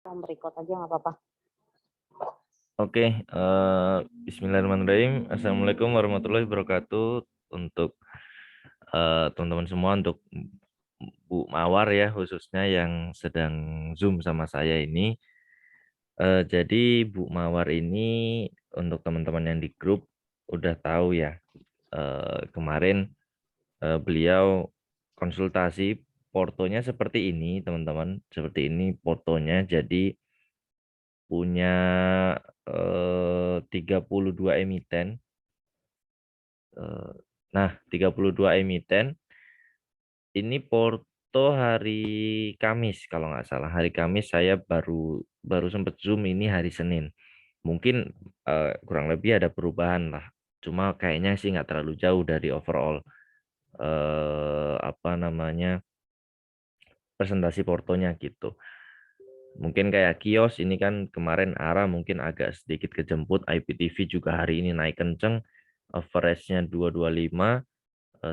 Record aja nggak apa-apa. Oke, Bismillahirrahmanirrahim. Assalamualaikum warahmatullahi wabarakatuh. Untuk teman-teman semua, untuk Bu Mawar ya khususnya yang sedang Zoom sama saya ini. Jadi Bu Mawar ini untuk teman-teman yang di grup udah tahu ya. Kemarin beliau konsultasi, portonya seperti ini teman-teman, seperti ini portonya. Jadi punya 32 emiten. Eh, Nah, 32 emiten ini Porto hari Kamis kalau nggak salah. Hari Kamis saya baru baru sempat Zoom ini hari Senin. Mungkin kurang lebih ada perubahan lah. Cuma kayaknya sih nggak terlalu jauh dari overall apa namanya presentasi Portonya gitu. Mungkin kayak kios ini kan kemarin ARA mungkin agak sedikit kejemput. IPTV juga hari ini naik kenceng. Average-nya 225.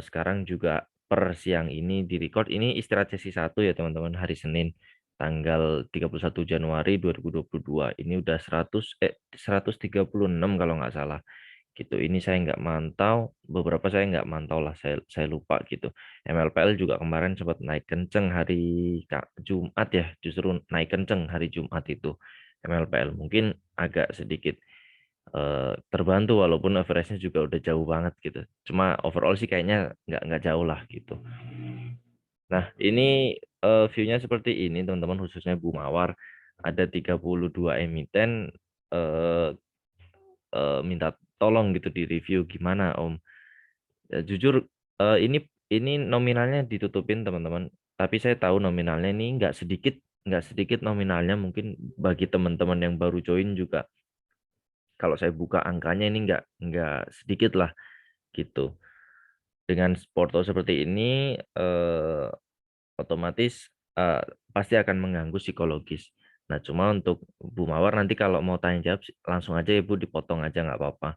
Sekarang juga per siang ini di record ini istirahat sesi 1 ya teman-teman, hari Senin tanggal 31 Januari 2022 ini udah 136 kalau nggak salah gitu. Ini saya nggak mantau, beberapa saya nggak mantau lah, saya lupa gitu. MLPL juga kemarin sempat naik kenceng hari Jumat ya, justru naik kenceng hari Jumat itu. MLPL mungkin agak sedikit terbantu walaupun average-nya juga udah jauh banget gitu. Cuma overall sih kayaknya nggak jauh lah gitu. Nah, ini view-nya seperti ini teman-teman, khususnya Bu Mawar. Ada 32 emiten, eh, minta tolong gitu di review gimana Om. Jujur ini nominalnya ditutupin teman-teman. Tapi saya tahu nominalnya ini nggak sedikit nominalnya, mungkin bagi teman-teman yang baru join juga. Kalau saya buka angkanya ini nggak sedikit lah gitu. Dengan porto seperti ini otomatis eh, pasti akan mengganggu psikologis. Nah, cuma untuk Bu Mawar nanti kalau mau tanya jawab langsung aja ya Bu, dipotong aja nggak apa-apa.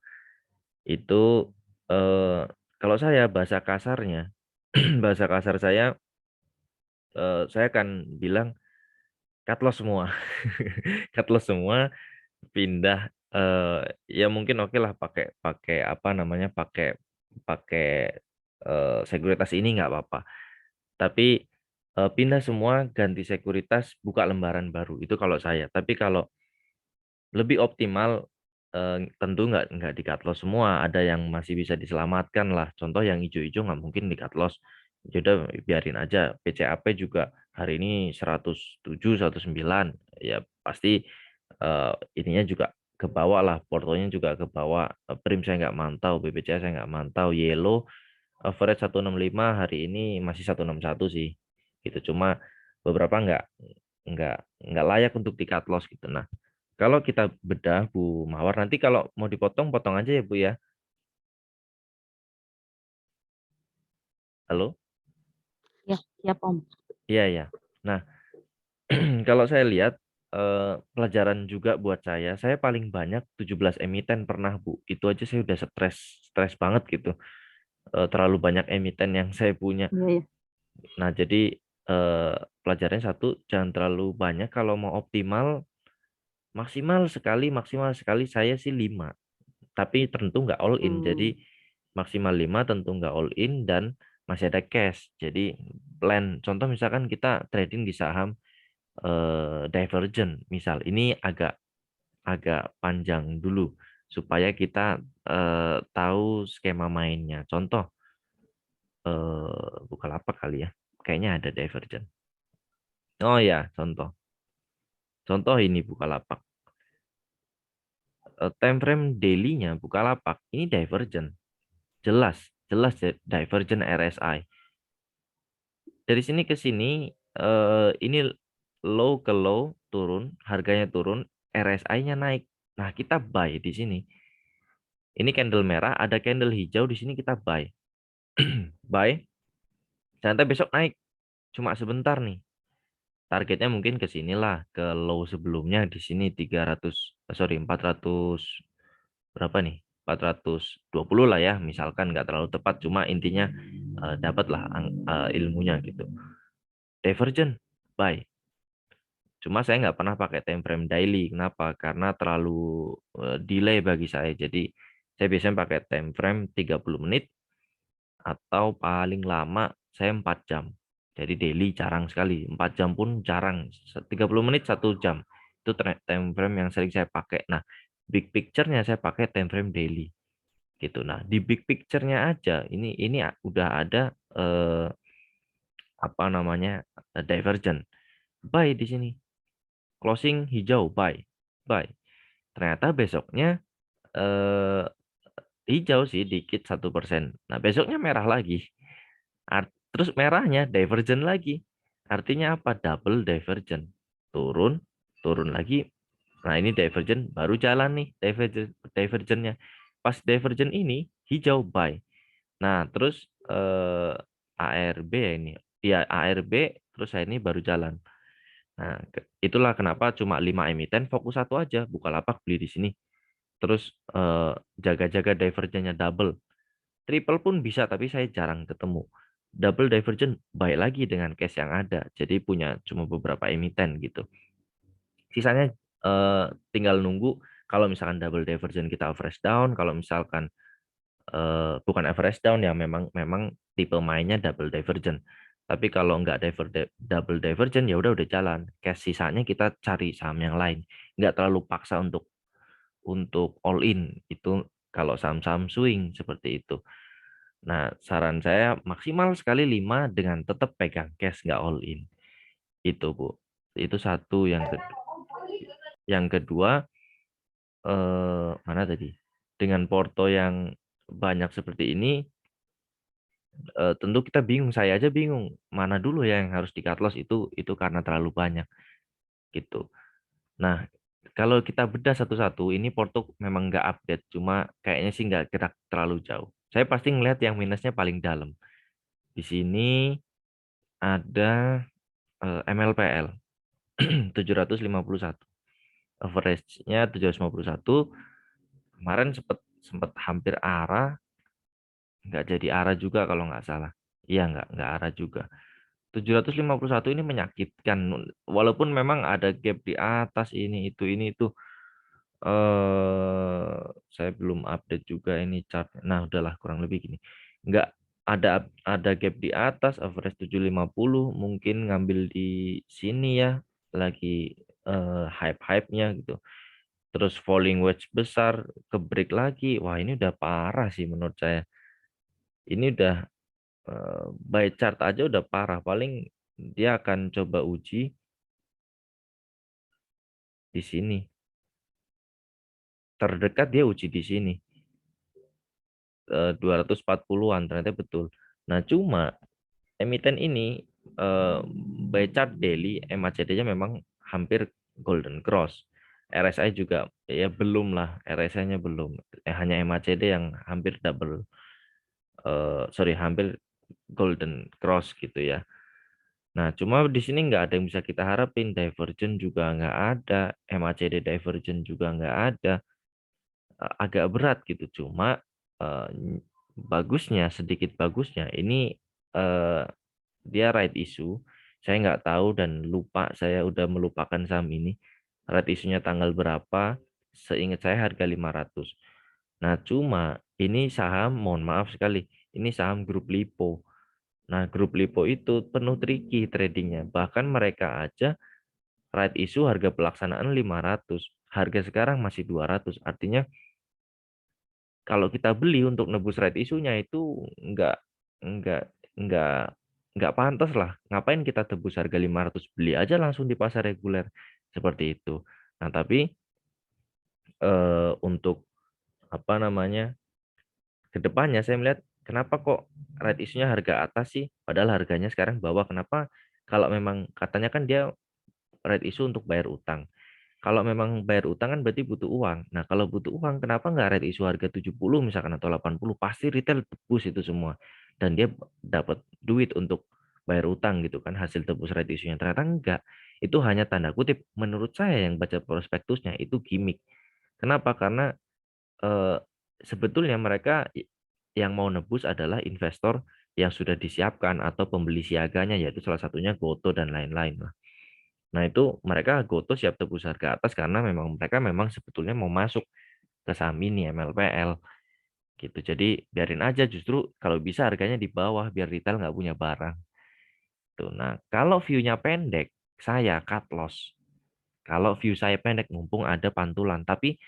Itu eh, kalau saya bahasa kasarnya, bahasa kasar saya akan bilang cut loss semua. Cut loss semua, pindah ya mungkin oke lah pakai pakai apa namanya pakai pakai sekuritas ini nggak apa-apa. Tapi pindah semua, ganti sekuritas, buka lembaran baru. Itu kalau saya. Tapi kalau lebih optimal tentu nggak di cut loss semua. Ada yang masih bisa diselamatkan lah. Contoh yang hijau-hijau nggak mungkin di cut loss. Jadi biarin aja. PCAP juga hari ini 107, 109. Ya pasti eh, ininya juga ke bawah lah. Portonya juga ke bawah. Prim saya nggak mantau. BBCA saya nggak mantau. Yellow average 165, hari ini masih 161 sih gitu. Cuma beberapa nggak nggak layak untuk di cut loss gitu. Nah, kalau kita bedah Bu Mawar, nanti kalau mau dipotong potong aja ya Bu ya. Halo. Ya, siap Om. Iya ya. Nah, kalau saya lihat pelajaran juga buat saya paling banyak 17 emiten pernah Bu. Itu aja saya udah stres stres banget gitu. Terlalu banyak emiten yang saya punya. Iya, ya. Nah, jadi eh, pelajarannya satu, jangan terlalu banyak. Kalau mau optimal, maksimal sekali saya sih 5. Tapi tentu nggak all in. Jadi Hmm. maksimal 5 tentu nggak all in dan masih ada cash. Jadi plan. Contoh misalkan kita trading di saham Divergent. Misal ini agak agak panjang dulu supaya kita tahu skema mainnya. Contoh Bukalapak kali ya. Kayaknya ada Divergent. Oh ya, contoh. Contoh ini Bukalapak. Time frame daily-nya Bukalapak ini Divergent. Jelas, jelas Divergent RSI. Dari sini ke sini ini low ke low turun, harganya turun, RSI-nya naik. Nah, kita buy di sini. Ini candle merah, ada candle hijau di sini kita buy. Buy, sampai besok naik. Cuma sebentar nih. Targetnya mungkin ke sinilah, ke low sebelumnya di sini 300, sorry 400 berapa nih? 420 lah ya, misalkan nggak terlalu tepat, cuma intinya dapatlah ilmunya gitu. Divergent, buy. Cuma saya nggak pernah pakai time frame daily. Kenapa? Karena terlalu delay bagi saya. Jadi saya biasanya pakai time frame 30 menit atau paling lama saya 4 jam. Jadi daily jarang sekali. 4 jam pun jarang. 30 menit 1 jam. Itu time frame yang sering saya pakai. Nah, big picture-nya saya pakai time frame daily. Gitu. Nah, di big picture-nya aja ini udah ada apa namanya? Divergent. Buy di sini. Closing hijau, buy. Buy. Ternyata besoknya eh, hijau sih dikit 1%. Nah, besoknya merah lagi. Terus merahnya divergent lagi. Artinya apa? Double divergent. Turun, turun lagi. Nah, ini divergent baru jalan nih divergentnya. Pas divergent ini hijau buy. Nah, terus ARB ya ini. Ya, ARB terus saya ini baru jalan. Nah, itulah kenapa cuma 5 emiten fokus satu aja, Bukalapak beli di sini. Terus jaga-jaga divergennya double. Triple pun bisa, tapi saya jarang ketemu. Double divergent baik lagi dengan case yang ada. Jadi punya cuma beberapa emiten gitu. Sisanya tinggal nunggu kalau misalkan double divergent kita average down, kalau misalkan bukan average down ya memang memang tipe mainnya double divergent. Tapi kalau nggak double divergent ya udah jalan. Cash sisanya kita cari saham yang lain. Nggak terlalu paksa untuk all in itu kalau saham-saham swing seperti itu. Nah, saran saya maksimal sekali 5 dengan tetap pegang cash nggak all in. Itu, Bu. Itu satu. Yang kedua mana tadi? Dengan porto yang banyak seperti ini tentu kita bingung, saya aja bingung mana dulu ya yang harus di cut loss itu karena terlalu banyak gitu. Nah, kalau kita bedah satu-satu, ini Porto memang nggak update, cuma kayaknya sih nggak gerak terlalu jauh. Saya pasti ngelihat yang minusnya paling dalam. Di sini ada MLPL 751, average-nya 751. Kemarin sempat sempat hampir arah, nggak jadi arah juga kalau nggak salah. Iya nggak arah juga. 751 ini menyakitkan. Walaupun memang ada gap di atas ini itu. Saya belum update juga ini chart. Nah, udahlah kurang lebih gini. Nggak ada gap di atas average 750 mungkin ngambil di sini ya lagi hype-hype-nya gitu. Terus falling wedge besar ke break lagi. Wah, ini udah parah sih menurut saya. Ini udah by chart aja udah parah. Paling dia akan coba uji di sini. Terdekat dia uji di sini. 240-an ternyata betul. Nah, cuma emiten ini by chart daily MACD-nya memang hampir golden cross. RSI juga ya belum lah, RSI-nya belum. Hanya MACD yang hampir double sorry hampir golden cross gitu ya. Nah, cuma di sini nggak ada yang bisa kita harapin. Divergent juga nggak ada, MACD divergent juga nggak ada. Agak berat gitu. Cuma eh, bagusnya, sedikit bagusnya, ini eh, dia right issue. Saya nggak tahu dan lupa, saya udah melupakan saham ini. Right issue-nya tanggal berapa? Seingat saya harga 500. Nah, cuma ini saham, mohon maaf sekali, ini saham grup Lipo. Nah, grup Lipo itu penuh tricky tradingnya. Bahkan mereka aja right issue harga pelaksanaan 500. Harga sekarang masih 200. Artinya kalau kita beli untuk nebus right issue-nya itu nggak nggak nggak nggak pantas lah. Ngapain kita tebus harga 500, beli aja langsung di pasar reguler seperti itu. Nah, tapi untuk apa namanya? Kedepannya saya melihat kenapa kok right issue-nya harga atas sih padahal harganya sekarang bawah. Kenapa? Kalau memang katanya kan dia right issue untuk bayar utang. Kalau memang bayar utang kan berarti butuh uang. Nah, kalau butuh uang, kenapa nggak right issue harga 70 misalkan atau 80? Pasti retail tebus itu semua. Dan dia dapat duit untuk bayar utang gitu kan, hasil tebus right issue-nya. Ternyata enggak. Itu hanya tanda kutip. Menurut saya yang baca prospektusnya itu gimmick. Kenapa? Karena eh, sebetulnya mereka yang mau nebus adalah investor yang sudah disiapkan atau pembeli siaganya, yaitu salah satunya Goto dan lain-lain. Nah, itu mereka Goto siap tebus harga atas karena mereka sebetulnya mau masuk ke saham ini MLPL gitu. Jadi biarin aja, justru kalau bisa harganya di bawah biar retail nggak punya barang. Tuh. Nah, kalau view-nya pendek, saya cut loss. Kalau view saya pendek, mumpung ada pantulan, tapi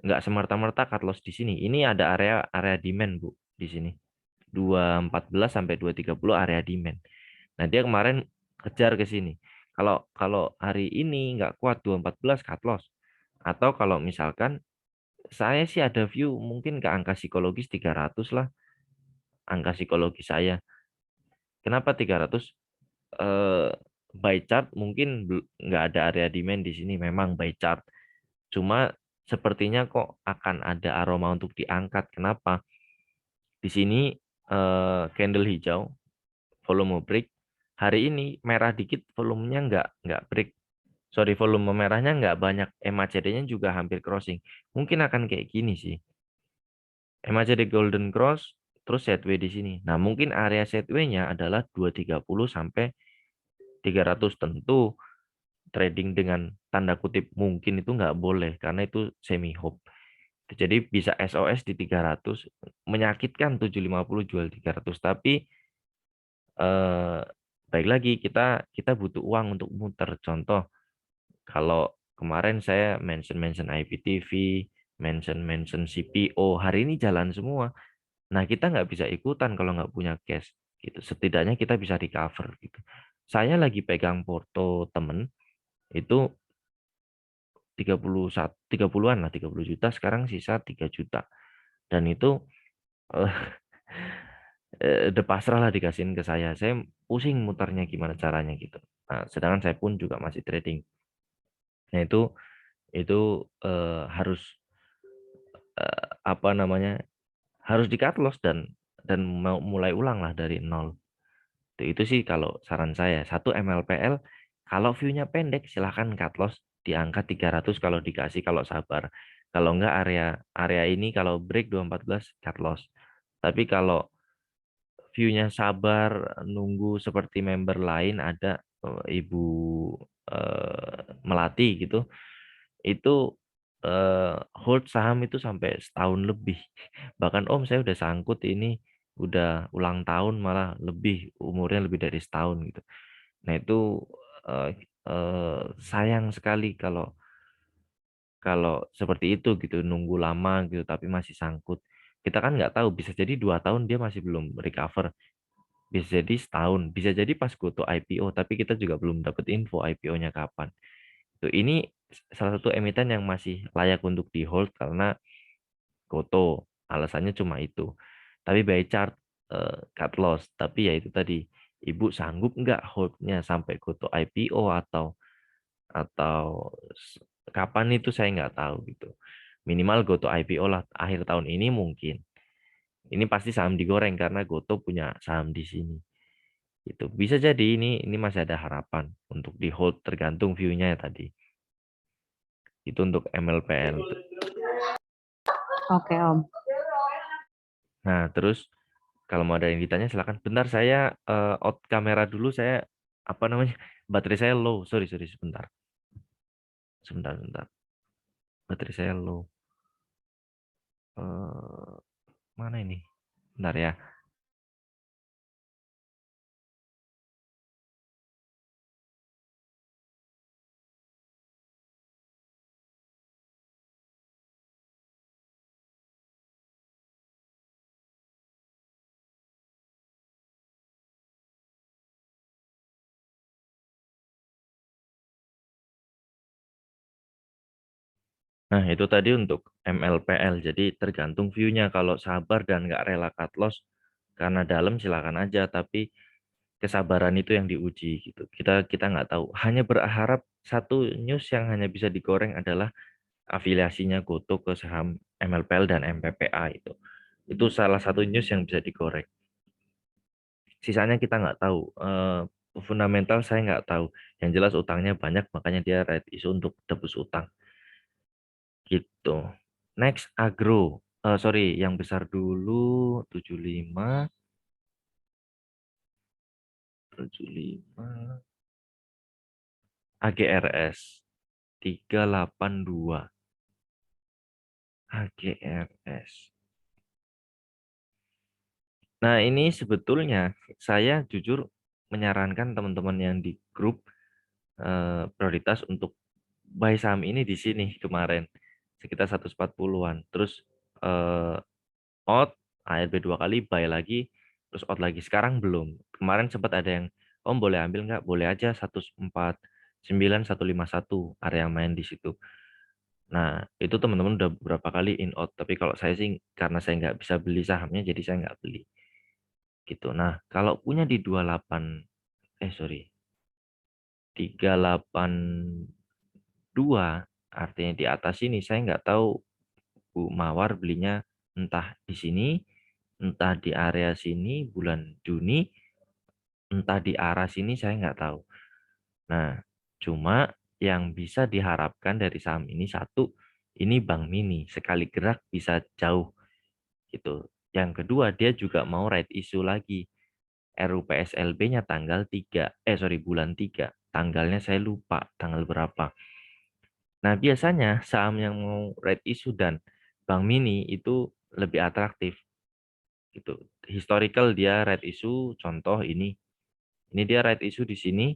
nggak semerta-merta cut loss di sini. Ini ada area area demand, Bu, di sini. 214 sampai 230 area demand. Nah, dia kemarin kejar ke sini. Kalau kalau hari ini nggak kuat 214 cut loss. Atau kalau misalkan saya sih ada view mungkin ke angka psikologis 300 lah, angka psikologis saya. Kenapa 300? Eh, by chart mungkin nggak ada area demand di sini, memang by chart. Cuma sepertinya kok akan ada aroma untuk diangkat. Kenapa? Di sini candle hijau, volume break. Hari ini merah dikit, volumenya nggak break. Sorry, volume merahnya nggak banyak. MACD-nya juga hampir crossing. Mungkin akan kayak gini sih. MACD Golden Cross, terus sideways di sini. Nah, mungkin area sideways-nya adalah 230 sampai 300. Tentu trading dengan tanda kutip mungkin itu nggak boleh karena itu semi hope. Jadi bisa SOS di 300, menyakitkan 750 jual 300, tapi eh, baik lagi kita kita butuh uang untuk muter. Contoh, kalau kemarin saya mention IPTV, mention CPO, hari ini jalan semua. Nah, kita nggak bisa ikutan kalau nggak punya cash gitu. Setidaknya kita bisa recover gitu. Saya lagi pegang porto temen itu 31 30-an lah, 30 juta, sekarang sisa 3 juta. Dan itu eh, udah pasrah lah dikasihin ke saya. Saya pusing muternya gimana caranya gitu. Nah, sedangkan saya pun juga masih trading. Nah, itu harus apa namanya? Harus di cut loss dan mau mulai ulang lah dari nol. Itu sih kalau saran saya. Satu MLPL, kalau view-nya pendek silahkan cut loss di angka 300 kalau dikasih, kalau sabar. Kalau enggak area area ini kalau break 214 cut loss. Tapi kalau view-nya sabar, nunggu seperti member lain ada Ibu Melati gitu, itu hold saham itu sampai setahun lebih. Bahkan Om saya udah sangkut ini udah ulang tahun malah lebih, umurnya lebih dari setahun gitu. Nah, itu eh, sayang sekali kalau kalau seperti itu gitu, nunggu lama gitu tapi masih sangkut. Kita kan nggak tahu, bisa jadi 2 tahun dia masih belum recover, bisa jadi setahun, bisa jadi pas Goto IPO tapi kita juga belum dapat info IPO-nya kapan. Tuh, ini salah satu emiten yang masih layak untuk di hold karena Goto. Alasannya cuma itu. Tapi by chart cut loss. Tapi ya itu tadi, Ibu sanggup nggak hold-nya sampai Goto IPO atau kapan itu saya nggak tahu gitu. Minimal Goto IPO lah akhir tahun ini mungkin. Ini pasti saham digoreng karena Goto punya saham di sini. Itu bisa jadi ini masih ada harapan untuk di hold tergantung view-nya ya tadi. Itu untuk MLPL. Oke, Om. Nah, terus kalau mau ada yang ditanya silakan. Bentar saya out kamera dulu, saya apa namanya? Baterai saya low. Sorry, sorry sebentar. Sebentar, sebentar. Baterai saya low. Eh, mana ini? Bentar ya. Nah, itu tadi untuk MLPL. Jadi tergantung view-nya. Kalau sabar dan nggak rela cut loss karena dalam silakan aja. Tapi kesabaran itu yang diuji gitu. Kita nggak tahu. Hanya berharap satu news yang hanya bisa digoreng adalah afiliasinya Goto ke saham MLPL dan MPPA itu. Itu salah satu news yang bisa digoreng. Sisanya kita nggak tahu. Fundamental saya nggak tahu. Yang jelas utangnya banyak, makanya dia right issue untuk tebus utang. Gitu. Next, agro. Sorry, yang besar dulu 75, 75. AGRS 382. AGRS. Nah, ini sebetulnya saya jujur menyarankan teman-teman yang di grup prioritas untuk buy saham ini di sini kemarin sekitar 140-an. Terus out, ARB 2 kali, buy lagi, terus out lagi. Sekarang belum. Kemarin sempat ada yang, Om boleh ambil nggak? Boleh aja 149, 151 area main di situ. Nah, itu teman-teman udah beberapa kali in out. Tapi kalau saya sih, karena saya nggak bisa beli sahamnya, jadi saya nggak beli. Gitu. Nah, kalau punya di 28, sorry, 382, artinya di atas ini, saya nggak tahu Bu Mawar belinya entah di sini, entah di area sini bulan Juni, entah di arah sini, saya nggak tahu. Nah, cuma yang bisa diharapkan dari saham ini, satu, ini Bank Mini, sekali gerak bisa jauh gitu. Yang kedua, dia juga mau right issue lagi. RUPSLB-nya tanggal 3, bulan 3. Tanggalnya saya lupa tanggal berapa. Nah, biasanya saham yang mau right issue dan Bank Mini itu lebih atraktif gitu. Historical dia right issue, contoh ini. Ini dia right issue di sini.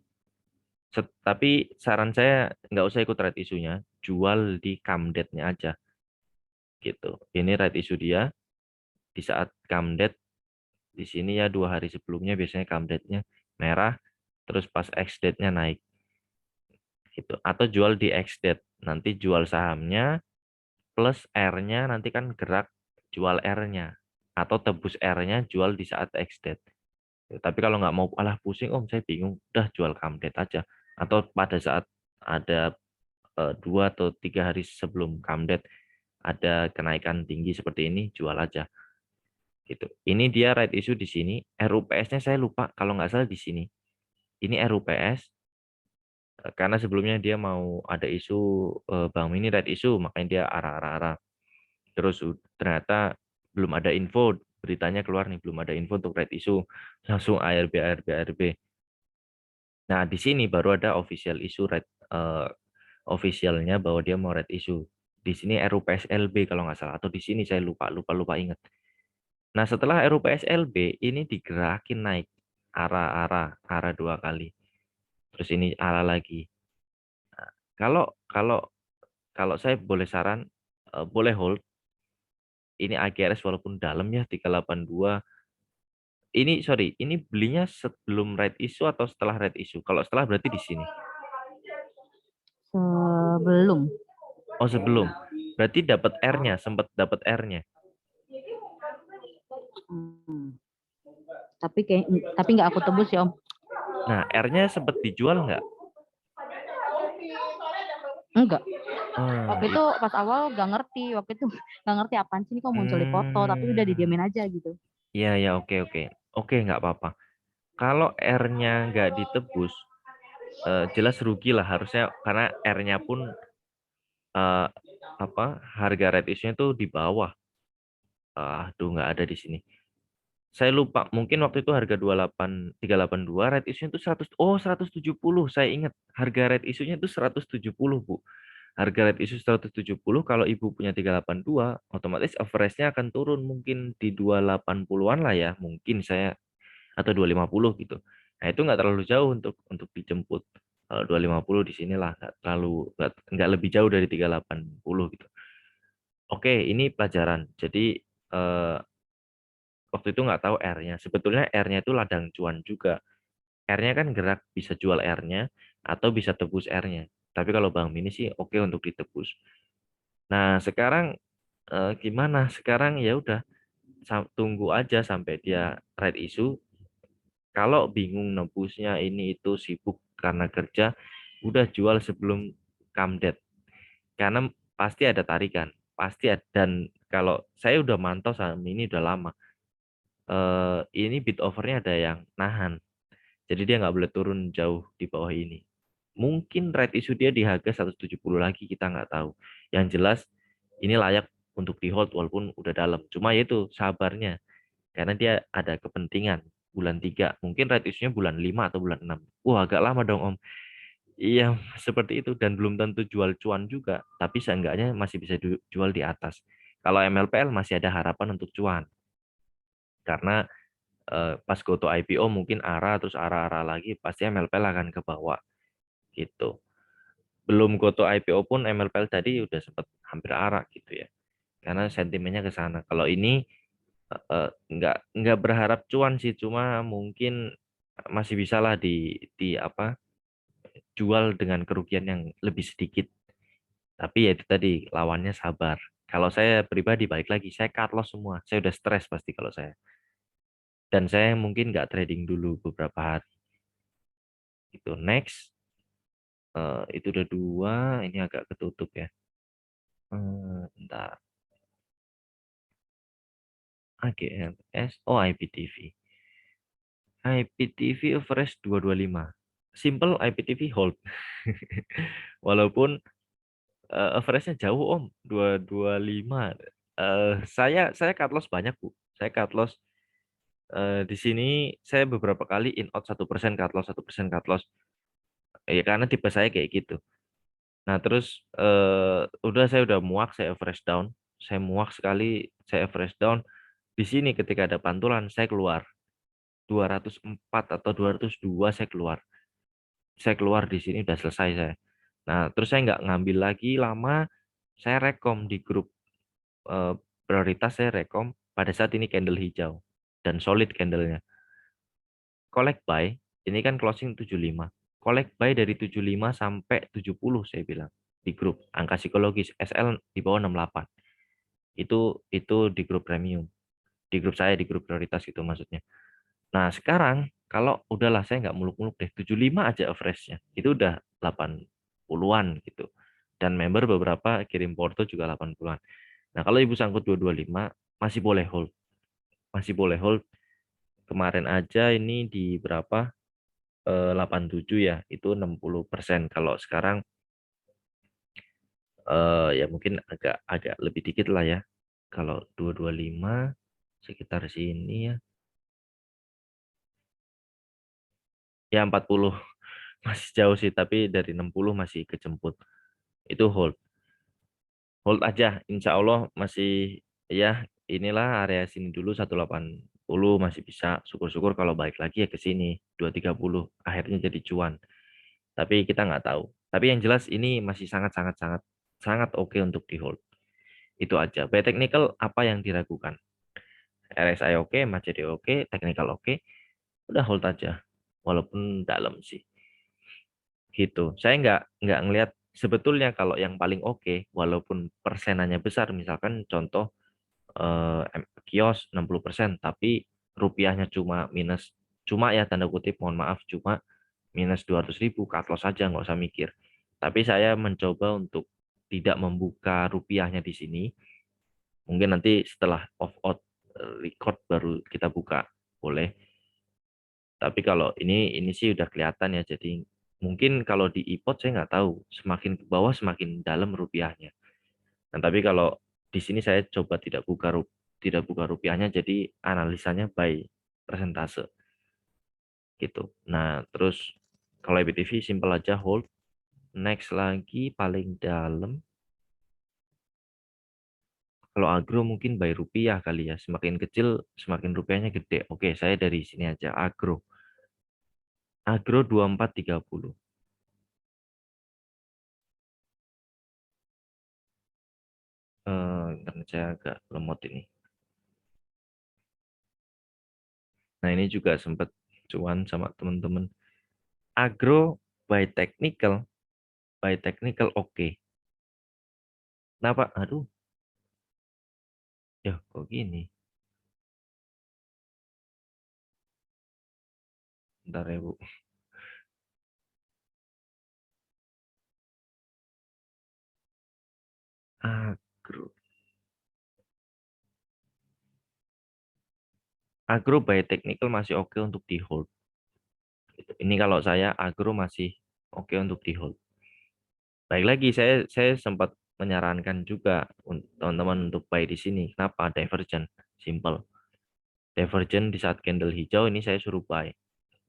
Tapi saran saya nggak usah ikut right issue-nya, jual di CAMDET-nya aja gitu. Ini right issue dia di saat CAMDET di sini ya 2 hari sebelumnya biasanya CAMDET-nya merah, terus pas ex-date-nya naik gitu. Atau jual di ex-date, nanti jual sahamnya plus R-nya nanti kan gerak jual R-nya atau tebus R-nya jual di saat ex-date. Tapi kalau nggak mau alah pusing om saya bingung, udah jual CAMDET aja atau pada saat ada 2 atau 3 hari sebelum CAMDET ada kenaikan tinggi seperti ini jual aja gitu. Ini dia right issue di sini. RUPS-nya saya lupa kalau nggak salah di sini. Ini RUPS karena sebelumnya dia mau ada isu Bank Mini right issue makanya dia arah-arah. Terus ternyata belum ada info, beritanya keluar nih belum ada info untuk right issue. Langsung ARB. Nah, di sini baru ada official issue officialnya bahwa dia mau right issue. Di sini RUPSLB kalau nggak salah atau di sini saya lupa ingat. Nah, setelah RUPSLB ini digerakin naik arah 2 kali. Terus ini arah lagi. Nah, kalau kalau kalau saya boleh saran boleh hold ini AGRS walaupun dalam ya 382. Ini sorry, ini belinya sebelum right issue atau setelah right issue? Kalau setelah berarti di sini. Sebelum. Oh, sebelum. Berarti dapat R-nya, sempat dapat R-nya. Hmm. Tapi nggak aku tebus ya Om. Nah, R-nya sempat dijual nggak? Enggak. Ah, Waktu itu pas awal nggak ngerti. Waktu itu nggak ngerti apaan sih ini kok muncul di foto. Tapi udah didiamin aja gitu. iya, oke. Oke, nggak apa-apa. Kalau R-nya nggak ditebus, jelas rugi lah harusnya karena R-nya pun eh, harga red issue-nya tuh di bawah. Aduh, nggak ada di sini. Saya lupa, mungkin waktu itu harga 382, red issue itu 170. Saya ingat harga red issue-nya itu 170, Bu. Harga red issue 170, kalau Ibu punya 382, otomatis average-nya akan turun mungkin di 280-an lah ya, mungkin saya atau 250 gitu. Nah, itu nggak terlalu jauh untuk dijemput. Kalau 250 di sinilah nggak lebih jauh dari 380 gitu. Oke, ini pelajaran. Jadi eh, waktu itu nggak tahu R-nya. Sebetulnya R-nya itu ladang cuan juga. R-nya kan gerak bisa jual R-nya atau bisa tebus R-nya. Tapi kalau Bank Mini sih oke untuk ditebus. Nah, sekarang gimana? Sekarang ya udah tunggu aja sampai dia right issue. Kalau bingung nebusnya ini itu sibuk karena kerja, udah jual sebelum CAMDET. Karena pasti ada tarikan, pasti ada. Dan kalau saya udah mantau saham ini udah lama, ini bid overnya ada yang nahan. Jadi dia nggak boleh turun jauh di bawah ini. Mungkin right issue dia di harga 170 lagi, kita nggak tahu. Yang jelas ini layak untuk di hold walaupun udah dalam. Cuma ya itu sabarnya. Karena dia ada kepentingan bulan 3. Mungkin right issue-nya bulan 5 atau bulan 6. Wah, agak lama dong Om. Iya, seperti itu dan belum tentu jual cuan juga, tapi seenggaknya masih bisa jual di atas. Kalau MLPL masih ada harapan untuk cuan karena pas GoTo IPO mungkin ARA terus ARA-ARA lagi pasti MLPL akan ke bawah gitu. Belum GoTo IPO pun MLPL tadi udah sempat hampir ARA gitu ya. Karena sentimennya ke sana. Kalau ini nggak berharap cuan sih, cuma mungkin masih bisa lah di apa jual dengan kerugian yang lebih sedikit. Tapi ya itu tadi lawannya sabar. Kalau saya pribadi balik lagi, saya cut loss semua. Saya udah stres pasti kalau saya. Dan saya mungkin nggak trading dulu beberapa hari. Itu next. Itu udah dua. Ini agak ketutup ya. Bentar. AGMS. Oh IPTV. IPTV average 225. Simple IPTV hold. Walaupun average-nya jauh Om, 225. Saya cut loss banyak Bu. Saya cut loss di sini saya beberapa kali in out 1% cut loss 1% cut loss. Ya karena tipe saya kayak gitu. Nah, terus udah saya udah muak, saya average down. Saya muak sekali, saya average down. Di sini ketika ada pantulan saya keluar 204 atau 202 saya keluar. Saya keluar di sini udah selesai saya. Nah, terus saya nggak ngambil lagi lama, saya rekom di grup eh, prioritas saya rekom pada saat ini candle hijau dan solid candlenya. Collect buy, ini kan closing 75. Collect buy dari 75 sampai 70 saya bilang di grup angka psikologis SL di bawah 68. Itu di grup premium. Di grup saya di grup prioritas itu maksudnya. Nah, sekarang kalau udahlah saya nggak muluk-muluk deh, 75 aja average-nya. Itu udah 80-an gitu. Dan member beberapa kirim porto juga 80-an. Nah, kalau Ibu sangkut 225 masih boleh hold. Masih boleh hold. Kemarin aja ini di berapa? 87 ya, itu 60%. Kalau sekarang ya mungkin agak agak lebih dikit lah ya. Kalau 225 sekitar sini ya. Ya 40 masih jauh sih, tapi dari 60 masih kejemput. Itu hold. Hold aja, insya Allah masih ya inilah area sini dulu 180 masih bisa. Syukur-syukur kalau balik lagi ya ke sini 230 akhirnya jadi cuan. Tapi kita nggak tahu. Tapi yang jelas ini masih sangat sangat sangat sangat oke untuk di hold. Itu aja. By technical apa yang diragukan? RSI oke, MACD oke, technical oke, udah hold aja. Walaupun dalam sih. Gitu. Saya nggak ngelihat sebetulnya kalau yang paling oke, walaupun persenannya besar, misalkan contoh kios 60%, tapi rupiahnya cuma ya tanda kutip, mohon maaf, cuma minus 200.000, cut loss saja, nggak usah mikir. Tapi saya mencoba untuk tidak membuka rupiahnya di sini. Mungkin nanti setelah off out record baru kita buka, boleh. Tapi kalau ini sih udah kelihatan ya. Jadi mungkin kalau di iPod saya nggak tahu, semakin ke bawah semakin dalam rupiahnya. Nah, tapi kalau di sini saya coba tidak buka rupiahnya, jadi analisanya by persentase gitu. Nah, terus kalau IBTV simple aja hold. Next lagi paling dalam. Kalau agro mungkin by rupiah kali ya. Semakin kecil semakin rupiahnya gede. Oke, saya dari sini aja agro. Agro 2430. Internet saya agak lemot ini. Nah, ini juga sempat cuan sama teman-teman. Agro by technical oke. Kenapa? Aduh, ya kok gini. Bentar ya, Bu. Agro. Agro by technical masih oke untuk di hold. Ini kalau saya agro masih oke untuk di hold. Baik lagi, saya sempat menyarankan juga teman-teman untuk buy di sini. Kenapa? Divergent. Simple. Divergent di saat candle hijau ini saya suruh buy.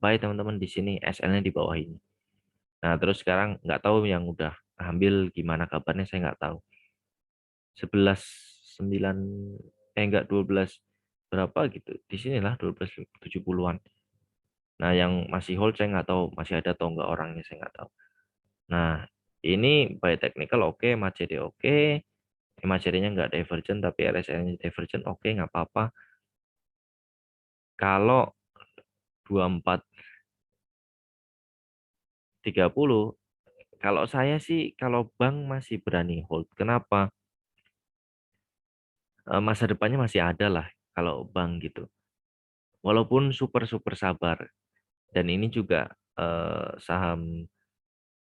Buy teman-teman di sini, SL-nya di bawah ini. Nah, terus sekarang nggak tahu yang udah ambil gimana kabarnya, saya nggak tahu. 11.9, enggak 12 berapa gitu. Di sinilah 12.70-an. Nah, yang masih hold saya nggak tahu masih ada atau enggak orangnya, saya nggak tahu. Nah, ini by technical oke, MACD oke. MACD-nya nggak divergent tapi RSI-nya divergent, oke, nggak apa-apa. Kalau 24.30, kalau saya sih kalau bank masih berani hold. Kenapa? Masa depannya masih ada lah kalau bank gitu. Walaupun super super sabar. Dan ini juga saham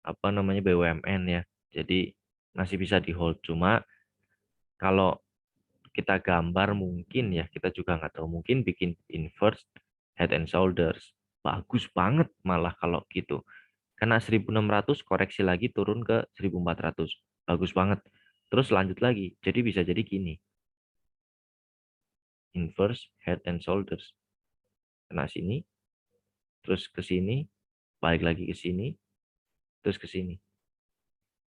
apa namanya BUMN ya. Jadi masih bisa di hold. Cuma kalau kita gambar mungkin ya, kita juga nggak tahu, mungkin bikin inverse head and shoulders. Bagus banget malah kalau gitu. Karena 1.600 koreksi lagi turun ke 1.400. Bagus banget. Terus lanjut lagi. Jadi bisa jadi gini. Inverse head and shoulders. Kena sini, terus ke sini, balik lagi ke sini, terus ke sini.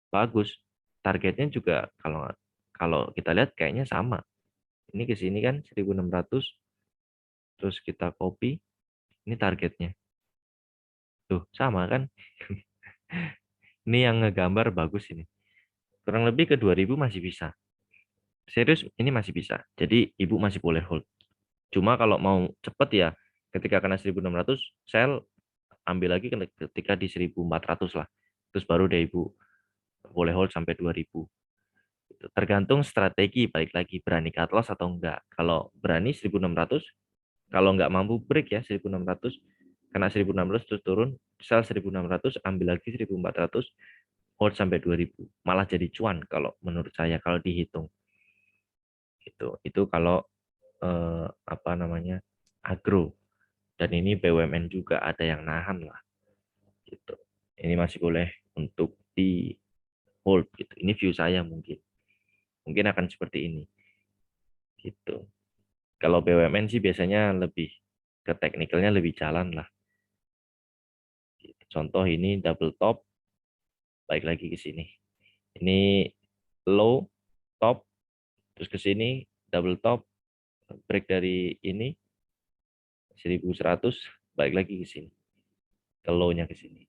Bagus. Targetnya juga kalau kalau kita lihat kayaknya sama. Ini ke sini kan 1.600, terus kita copy, ini targetnya. Tuh, sama kan? Ini yang ngegambar bagus ini. Kurang lebih ke 2.000 masih bisa. Serius, ini masih bisa. Jadi, ibu masih boleh hold. Cuma kalau mau cepet ya, ketika kena 1.600, sell, ambil lagi ketika di 1.400 lah. Terus baru deh ibu boleh hold sampai 2.000. Tergantung strategi, balik lagi berani cut loss atau enggak. Kalau berani 1.600, kalau enggak mampu break ya 1.600, kena 1.600 terus turun, sell 1.600, ambil lagi 1.400, hold sampai 2.000. Malah jadi cuan kalau menurut saya kalau dihitung. Itu kalau apa namanya? Agro. Dan ini BUMN juga ada yang nahan lah gitu. Ini masih boleh untuk di hold gitu. Ini view saya mungkin. Mungkin akan seperti ini gitu. Kalau BUMN sih biasanya lebih ke teknikalnya lebih jalan lah. Gitu. Contoh ini double top, baik lagi ke sini. Ini low, top, terus ke sini, double top, break dari ini, 1.100, baik lagi ke sini. Ke low-nya ke sini.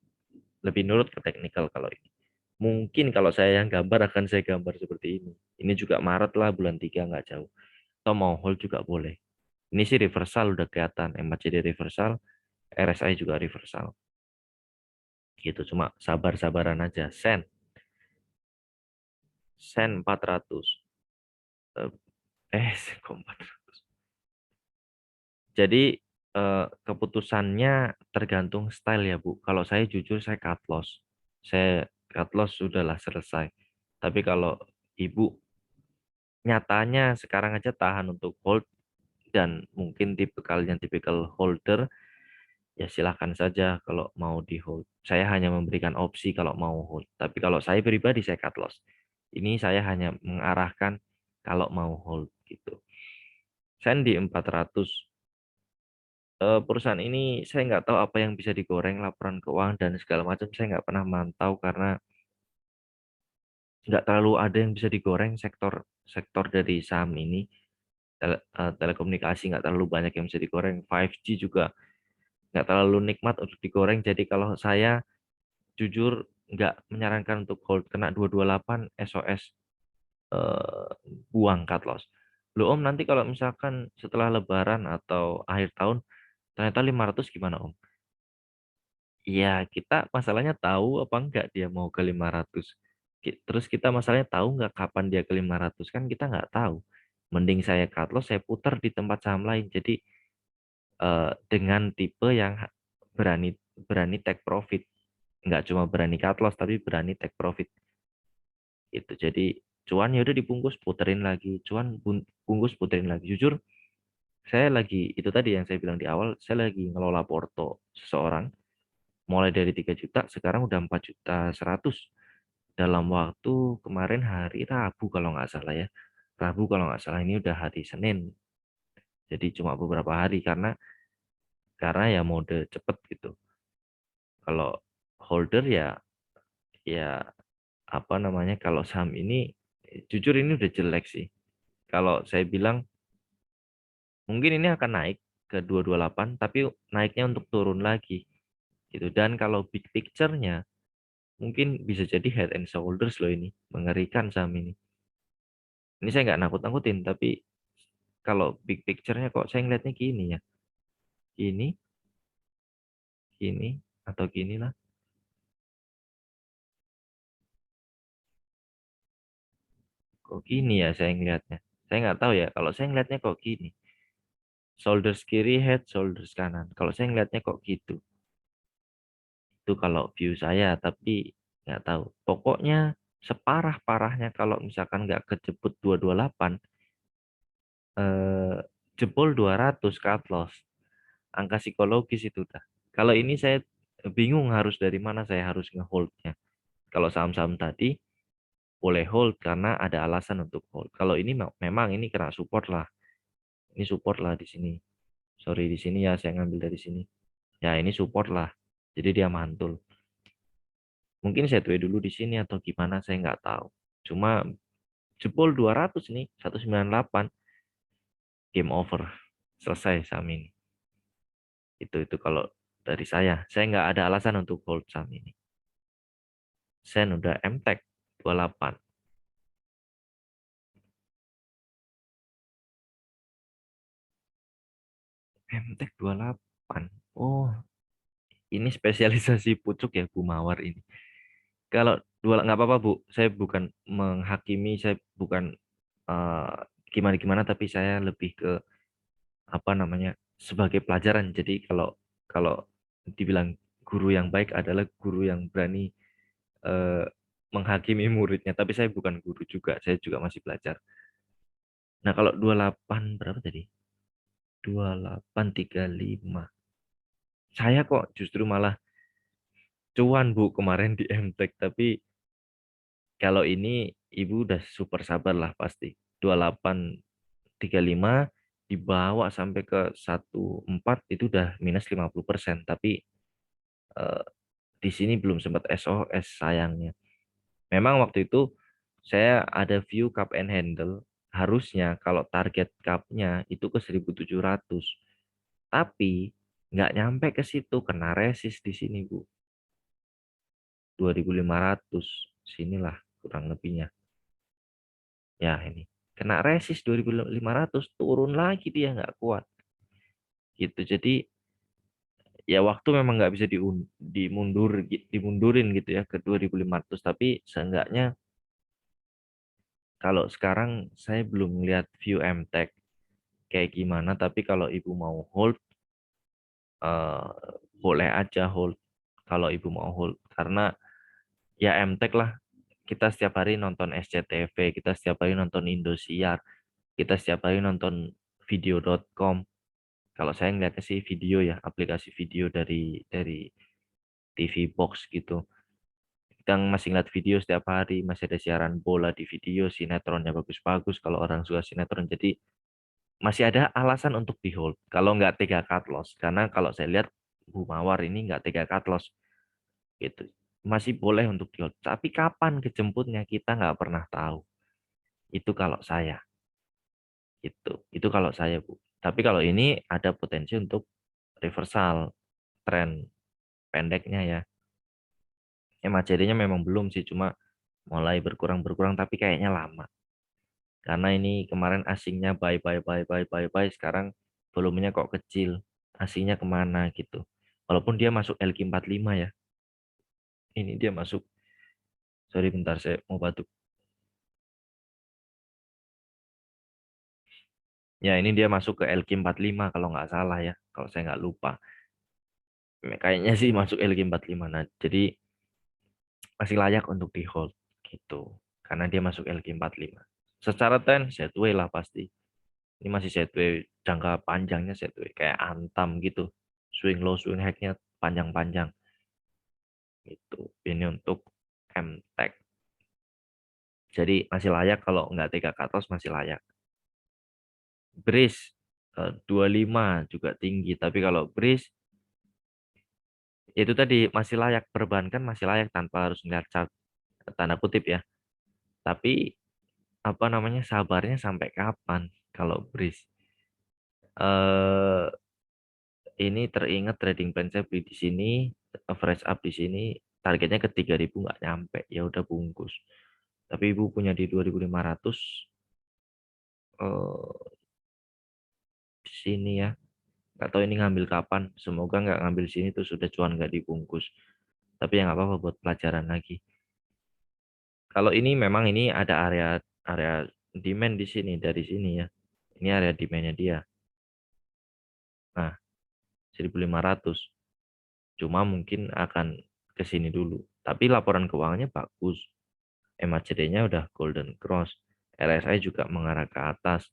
Lebih nurut ke teknikal kalau ini. Mungkin kalau saya yang gambar akan saya gambar seperti ini. Ini juga Maret lah, bulan 3 nggak jauh. Atau mau hold juga boleh. Ini sih reversal udah kelihatan. MACD reversal, RSI juga reversal. Gitu, cuma sabar-sabaran aja. Sen 400. Eh, kok 400. Jadi keputusannya tergantung style ya, Bu. Kalau saya jujur saya cut loss. Saya cut loss sudahlah selesai. Tapi kalau Ibu nyatanya sekarang aja tahan untuk hold dan mungkin tipe kalian tipikal holder, ya silahkan saja kalau mau di hold. Saya hanya memberikan opsi kalau mau hold. Tapi kalau saya pribadi saya cut loss. Ini saya hanya mengarahkan kalau mau hold gitu. Sen di 400. Perusahaan ini saya nggak tahu apa yang bisa digoreng laporan keuangan dan segala macam. Saya nggak pernah mantau karena nggak terlalu ada yang bisa digoreng sektor sektor dari saham ini. Telekomunikasi nggak terlalu banyak yang bisa digoreng. 5G juga nggak terlalu nikmat untuk digoreng. Jadi kalau saya jujur nggak menyarankan untuk hold kena 228 SOS, eh, buang cut loss. Loh Om, nanti kalau misalkan setelah Lebaran atau akhir tahun ternyata 500 gimana Om? Iya, kita masalahnya tahu apa enggak dia mau ke 500. Terus kita masalahnya tahu nggak kapan dia ke 500, kan kita nggak tahu. Mending saya cut loss, saya putar di tempat saham lain. Jadi dengan tipe yang berani berani take profit. Nggak cuma berani cut loss, tapi berani take profit. Itu jadi cuan ya udah dibungkus, puterin lagi. Cuan bungkus, puterin lagi. Jujur, saya lagi, itu tadi yang saya bilang di awal, saya lagi ngelola porto seseorang. Mulai dari 3 juta, sekarang udah 4.100.000 dalam waktu kemarin hari Rabu kalau nggak salah ya. Rabu kalau nggak salah, ini udah hari Senin. Jadi cuma beberapa hari karena ya mode cepet gitu. Kalau holder ya ya apa namanya, kalau saham ini jujur ini udah jelek sih. Kalau saya bilang mungkin ini akan naik ke 228 tapi naiknya untuk turun lagi gitu. Dan kalau big picture-nya mungkin bisa jadi head and shoulders loh ini. Mengerikan saham ini. Ini saya nggak nakut-nakutin tapi kalau big picture-nya kok saya ngeliatnya gini ya. Gini, gini atau gini lah. Kok gini ya saya ngeliatnya. Saya nggak tahu ya. Kalau saya ngeliatnya kok gini. Shoulders kiri, head, shoulders kanan. Kalau saya ngeliatnya kok gitu. Itu kalau view saya, tapi nggak tahu. Pokoknya separah-parahnya kalau misalkan nggak kejebut 228, eh, jebol 200 cut loss. Angka psikologis itu udah. Kalau ini saya bingung harus dari mana saya harus ngeholdnya. Kalau saham-saham tadi boleh hold karena ada alasan untuk hold. Kalau ini memang ini kena support lah. Ini support lah di sini. Sorry di sini ya saya ngambil dari sini. Ya ini support lah. Jadi dia mantul. Mungkin setway dulu di sini atau gimana saya nggak tahu. Cuma jebol 200 nih, 198 game over. Selesai saham ini. Itu kalau dari saya. Saya nggak ada alasan untuk hold saham ini. Sen udah MTEK 28. MTEK 28. Oh, ini spesialisasi pucuk ya Bu Mawar ini. Kalau dua nggak apa-apa Bu, saya bukan menghakimi, saya bukan eh, gimana-gimana, tapi saya lebih ke apa namanya sebagai pelajaran. Jadi kalau kalau dibilang guru yang baik adalah guru yang berani eh, menghakimi muridnya. Tapi saya bukan guru juga, saya juga masih belajar. Nah kalau 28 berapa tadi? 2835. Saya kok justru malah cuan Bu kemarin di MTEK, tapi kalau ini Ibu udah super sabar lah pasti. 2835 dibawa sampai ke 14 itu udah minus 50%. Tapi eh, di sini belum sempat SOS sayangnya. Memang waktu itu saya ada view cup and handle. Harusnya kalau target cupnya itu ke 1700. Tapi nggak nyampe ke situ. Kena resist di sini Bu. 2500. Sinilah kurang lebihnya. Ya ini. Kena resist 2500. Turun lagi dia nggak kuat. Gitu. Jadi ya waktu memang nggak bisa dimundurin gitu ya ke 2500. Tapi seenggaknya kalau sekarang saya belum lihat view MTEK kayak gimana, tapi kalau ibu mau hold, eh, boleh aja hold. Kalau ibu mau hold, karena ya MTEK lah. Kita setiap hari nonton SCTV, kita setiap hari nonton Indosiar, kita setiap hari nonton video.com. Kalau saya ngeliatnya sih video ya, aplikasi video dari TV Box gitu. Kita masih ngeliat video setiap hari, masih ada siaran bola di video, sinetronnya bagus-bagus kalau orang suka sinetron. Jadi masih ada alasan untuk di hold. Kalau nggak tega cut loss. Karena kalau saya lihat Bu Mawar ini nggak tega cut loss. Gitu. Masih boleh untuk di hold. Tapi kapan kejemputnya kita nggak pernah tahu. Itu kalau saya. Itu kalau saya Bu. Tapi kalau ini ada potensi untuk reversal tren pendeknya ya. MACD-nya memang belum sih. Cuma mulai berkurang-berkurang. Tapi kayaknya lama. Karena ini kemarin asingnya buy, buy, buy, buy, buy, buy. Sekarang volumenya kok kecil. Asingnya kemana gitu. Walaupun dia masuk LQ45 ya. Ini dia masuk. Sorry bentar saya mau batuk. Ya ini dia masuk ke LQ45 kalau nggak salah ya. Kalau saya nggak lupa. Kayaknya sih masuk LQ45. Nah jadi masih layak untuk di hold gitu. Karena dia masuk LQ45. Secara tren sideways lah pasti. Ini masih sideways jangka panjangnya sideways. Kayak Antam gitu. Swing low, swing high-nya panjang-panjang. Itu ini untuk MTEK. Jadi masih layak kalau nggak tiga ke atas masih layak. Breeze 25 juga tinggi, tapi kalau Breeze itu tadi masih layak, perbankan masih layak tanpa harus melihat chart. tanda kutip ya. Tapi apa namanya, sabarnya sampai kapan kalau Bris? Eh ini teringat trading plan saya beli di sini, average up di sini, targetnya ke 3.000 nggak nyampe, ya udah bungkus. Tapi ibu punya di 2.500 eh di sini ya. Nggak tahu ini ngambil kapan. Semoga nggak ngambil sini tuh sudah cuan nggak dibungkus. Tapi yang apa-apa buat pelajaran lagi. Kalau ini memang ini ada area area demand di sini dari sini ya. Ini area demandnya dia. Nah, 1.500. Cuma mungkin akan ke sini dulu. Tapi laporan keuangannya bagus. MACD-nya udah golden cross. LSI juga mengarah ke atas.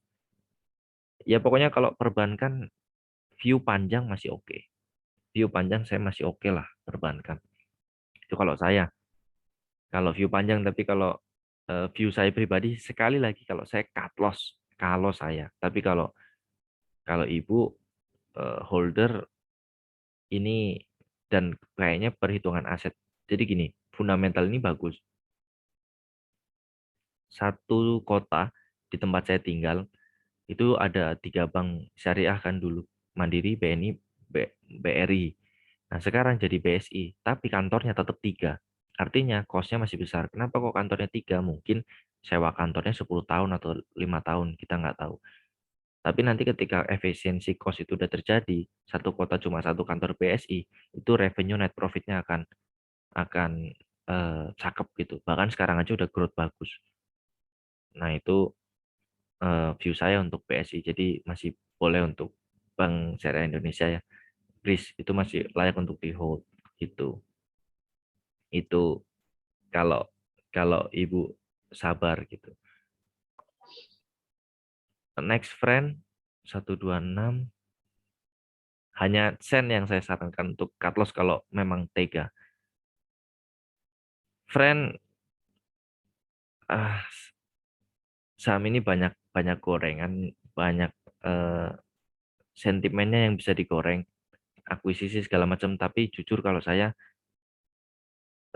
Ya pokoknya kalau perbankan view panjang masih oke. View panjang saya masih oke lah perbankan. Itu kalau saya. Kalau view panjang, tapi kalau view saya pribadi sekali lagi kalau saya cut loss kalau saya. Tapi kalau kalau ibu holder ini dan kayaknya perhitungan aset. Jadi gini, fundamental ini bagus. Satu kota di tempat saya tinggal itu ada 3 bank syariah kan dulu, Mandiri, BNI, BRI. Nah sekarang jadi BSI, tapi kantornya tetap 3. Artinya cost-nya masih besar. Kenapa kok kantornya 3? Mungkin sewa kantornya 10 tahun atau 5 tahun, kita nggak tahu. Tapi nanti ketika efisiensi cost itu udah terjadi, satu kota cuma satu kantor BSI, itu revenue net profit-nya akan cakep gitu. Bahkan sekarang aja udah growth bagus. Nah itu view saya untuk BSI. Jadi masih boleh untuk Bank Syariah Indonesia ya. Please, itu masih layak untuk di hold gitu. Itu kalau kalau ibu sabar gitu. Next friend 126 hanya sen yang saya sarankan untuk cut loss kalau memang tega. Friend ah, saham ini banyak banyak gorengan, banyak eh, sentimennya yang bisa digoreng, akuisisi segala macam. Tapi jujur kalau saya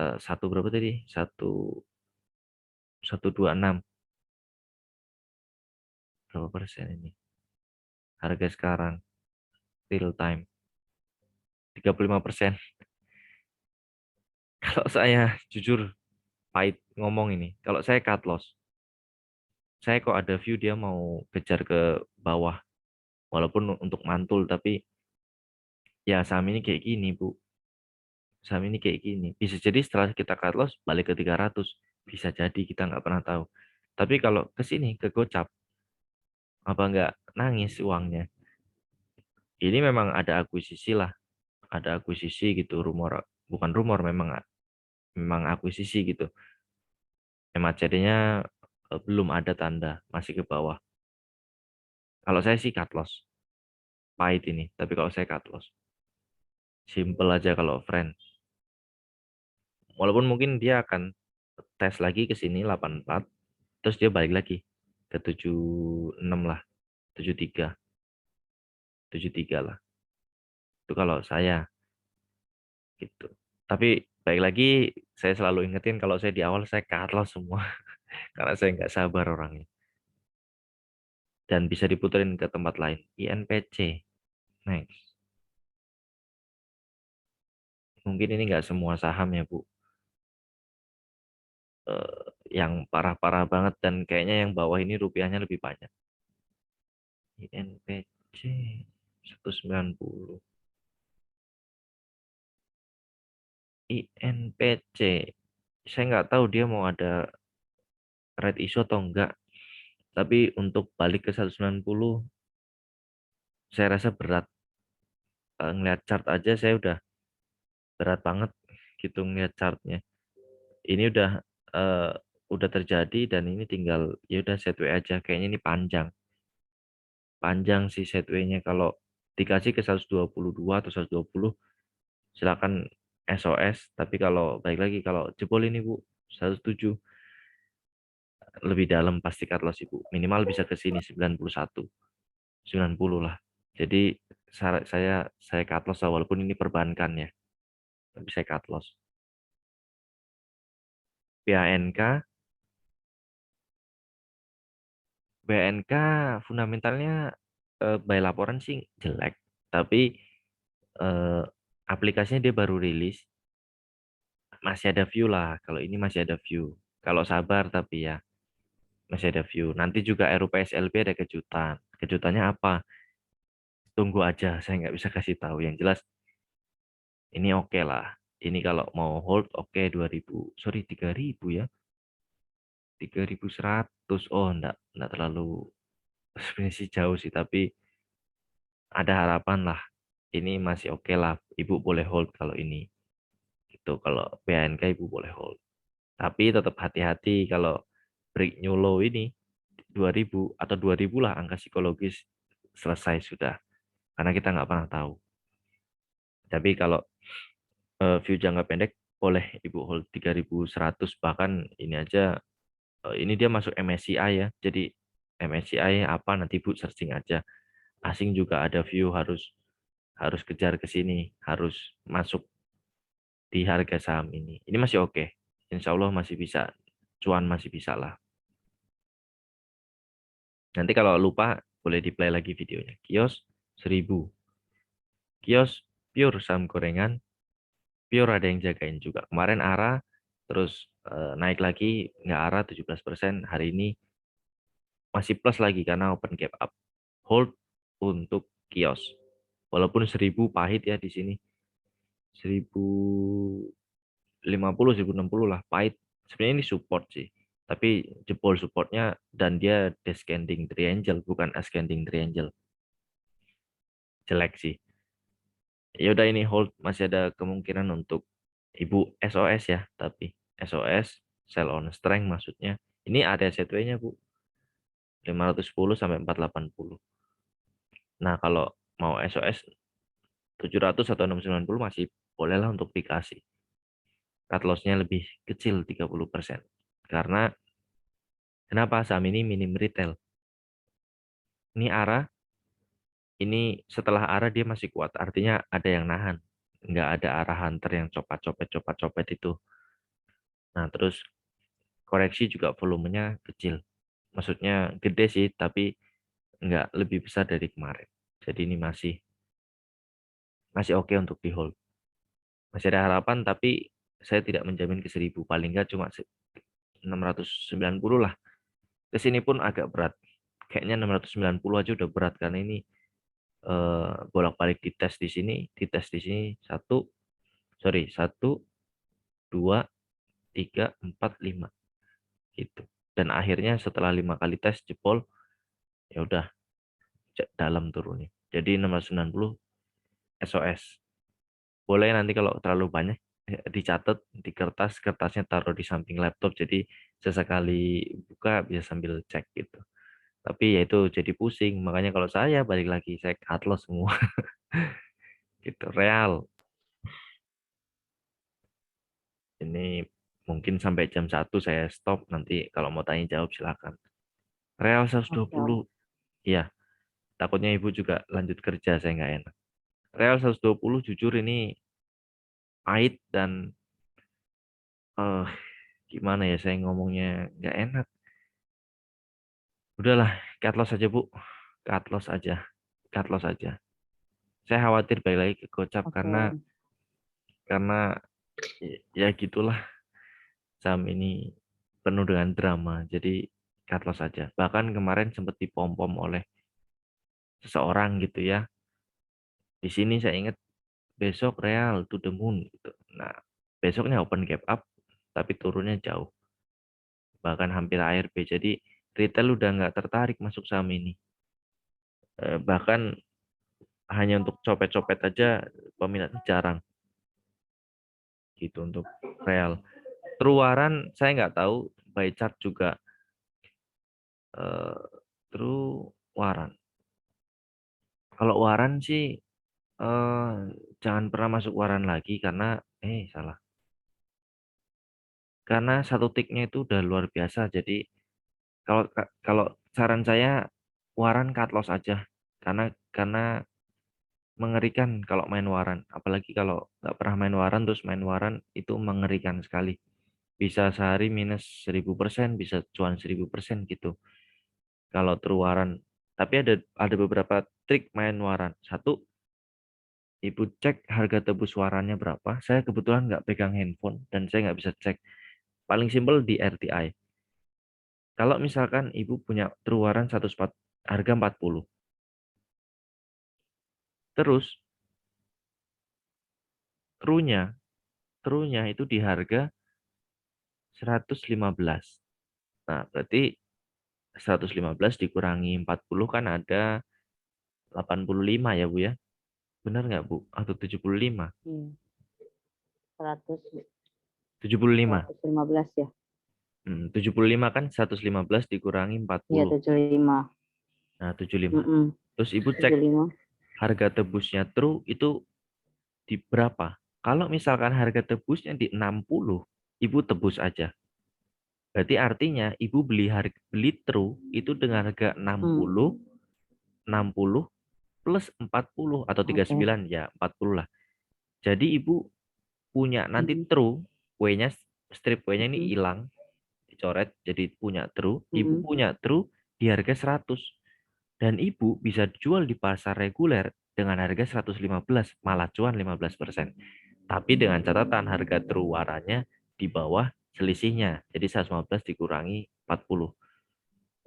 satu berapa tadi? 126 berapa persen ini? Harga sekarang real time 35%. Kalau saya jujur pahit ngomong ini, kalau saya cut loss, saya kok ada view dia mau kejar ke bawah, walaupun untuk mantul, tapi ya saham ini kayak gini, Bu. Saham ini kayak gini. Bisa jadi setelah kita cut loss, balik ke 300. Bisa jadi, kita nggak pernah tahu. Tapi kalau ke sini, ke gocap, apa nggak nangis uangnya? Ini memang ada akuisisi lah. Ada akuisisi gitu, rumor. Bukan rumor, memang akuisisi gitu. MACD-nya belum ada tanda, masih ke bawah. Kalau saya sih cut loss. Pahit ini, tapi kalau saya cut loss. Simple aja kalau friend. Walaupun mungkin dia akan tes lagi ke sini 84, terus dia balik lagi ke 76 lah, 73, 73 lah. Itu kalau saya gitu. Tapi baik lagi saya selalu ingetin kalau saya di awal saya cut loss semua karena saya nggak sabar orangnya. Dan bisa diputerin ke tempat lain. INPC. Next. Mungkin ini nggak semua saham ya, Bu. Yang parah-parah banget dan kayaknya yang bawah ini rupiahnya lebih banyak. INPC 190. INPC. Saya nggak tahu dia mau ada red issue atau enggak. Tapi untuk balik ke 190, saya rasa berat. Ngeliat chart aja saya berat banget gitu ngeliat chartnya. Ini eh, udah terjadi dan ini tinggal ya udah setway aja. Kayaknya ini panjang. Panjang sih setway-nya kalau dikasih ke 122 atau 120 silakan SOS. Tapi kalau baik lagi kalau jebol ini Bu 107 lebih dalam pasti cut loss Ibu. Minimal bisa ke sini 91, 90 lah. Jadi saya cut loss walaupun ini perbankan ya. Tapi saya cut loss. BHNK BNK fundamentalnya by laporan sih jelek, tapi eh, aplikasinya dia baru rilis, masih ada view lah. Kalau ini masih ada view. Kalau sabar tapi ya masih ada view. Nanti juga RUPSLB ada kejutan. Kejutannya apa? Tunggu aja, saya nggak bisa kasih tahu. Yang jelas ini oke lah. Ini kalau mau hold oke 2000, sorry 3000 ya. 3100. Oh, enggak terlalu sebenarnya sih jauh sih, tapi ada harapan lah. Ini masih oke lah. Ibu boleh hold kalau ini. Itu kalau BNK Ibu boleh hold. Tapi tetap hati-hati kalau break new low ini 2000 atau 2000 lah angka psikologis selesai sudah. Karena kita nggak pernah tahu. Tapi kalau view jangka pendek boleh Ibu hold 3100, bahkan ini aja ini dia masuk MSCI ya. Jadi MSCI apa nanti Ibu searching aja. Asing juga ada view harus harus kejar ke sini, harus masuk di harga saham ini. Ini masih oke. Insya Allah masih bisa. Cuan masih bisa lah. Nanti kalau lupa boleh di play lagi videonya. Kios 1000. Kios pure saham gorengan. Pure ada yang jagain juga. Kemarin ARA terus naik lagi. Nggak ARA 17%. Hari ini masih plus lagi karena open gap up. Hold untuk kios. Walaupun 1000 pahit ya di sini. 1050, 1060 lah pahit. Sebenarnya ini support sih. Tapi jebol supportnya dan dia descending triangle bukan ascending triangle. Jelek sih. Ya udah ini hold, masih ada kemungkinan untuk Ibu SOS ya, tapi SOS sell on strength maksudnya. Ini ada setway-nya Bu, 510 sampai 480. Nah, kalau mau SOS 700 atau 690 masih bolehlah untuk dikasih. Cut loss-nya lebih kecil 30%. Karena kenapa saham ini minim retail? Ini ARA, ini setelah ARA dia masih kuat, artinya ada yang nahan. Nggak ada arah hunter yang copot-copet itu. Nah, terus koreksi juga volumenya kecil. Maksudnya gede sih, tapi nggak lebih besar dari kemarin. Jadi ini masih masih oke untuk di hold. Masih ada harapan, tapi saya tidak menjamin ke 1000. Paling nggak cuma 690 lah. Kesini pun agak berat. Kayaknya 690 aja udah berat karena ini bolak-balik dites di sini, dites di sini satu, dua, tiga, empat, lima gitu. Dan akhirnya setelah 5 kali tes jebol, ya udah dalam turunnya. Jadi 690 SOS. Boleh nanti kalau terlalu banyak dicatat di kertas, kertasnya taruh di samping laptop. Jadi sesekali buka bisa sambil cek gitu. Tapi ya itu jadi pusing. Makanya kalau saya balik lagi saya cut loss semua gitu. Real. Ini mungkin sampai jam 1 saya stop. Nanti kalau mau tanya jawab silakan. Real Oke. 120. Iya, takutnya Ibu juga lanjut kerja saya nggak enak. Real 120 jujur ini pahit dan eh gimana ya saya ngomongnya nggak enak. Udahlah, cut loss aja Bu. Cut loss aja. Cut loss aja. Saya khawatir balik lagi ke Gocap Oke. karena ya gitulah saham ini penuh dengan drama. Jadi cut loss aja. Bahkan kemarin sempat dipom-pom oleh seseorang gitu ya. Di sini saya ingat besok real to the moon gitu. Nah, besoknya open gap up tapi turunnya jauh. Bahkan hampir ARB. Jadi retail udah nggak tertarik masuk saham ini. Bahkan hanya untuk copet-copet aja peminatnya jarang gitu untuk real. Truwaran saya nggak tahu, by chart juga eh, Truwaran. Kalau waran sih eh, jangan pernah masuk waran lagi karena salah. Karena satu tiknya itu udah luar biasa. Jadi kalau kalau saran saya waran cut loss aja karena mengerikan kalau main waran. Apalagi kalau nggak pernah main waran terus main waran itu mengerikan sekali. bisa sehari minus 1000%, bisa cuan 1000% gitu. Kalau true waran. Tapi ada beberapa trik main waran. Satu, Ibu cek harga tebus warannya berapa. Saya kebetulan nggak pegang handphone dan saya nggak bisa cek. Paling simpel di RTI. Kalau misalkan Ibu punya true waran harga 40. Terus true-nya, true-nya itu di harga 115. Nah, berarti 115 dikurangi 40 kan ada 85 ya, Bu ya? Benar nggak, Bu? Atau 75? Iya, 100, 75. 115 ya. 75 kan 115 dikurangi Iya, 40. 75. Nah, 75. Mm-mm, Terus Ibu cek 75. harga tebusnya true itu di berapa? Kalau misalkan harga tebusnya di 60, Ibu tebus aja. Berarti artinya Ibu beli true itu dengan harga Hmm, 60 plus 40 atau oke. 39 ya, 40 lah. Jadi Ibu punya nanti Mm-mm, true, W-nya strip W-nya ini mm-mm, hilang, dicoret jadi punya true. Ibu mm-mm. punya true di harga 100 dan Ibu bisa jual di pasar reguler dengan harga 115, malah cuan 15%. Tapi dengan catatan harga true warannya di bawah selisihnya. Jadi 115 dikurangi 40.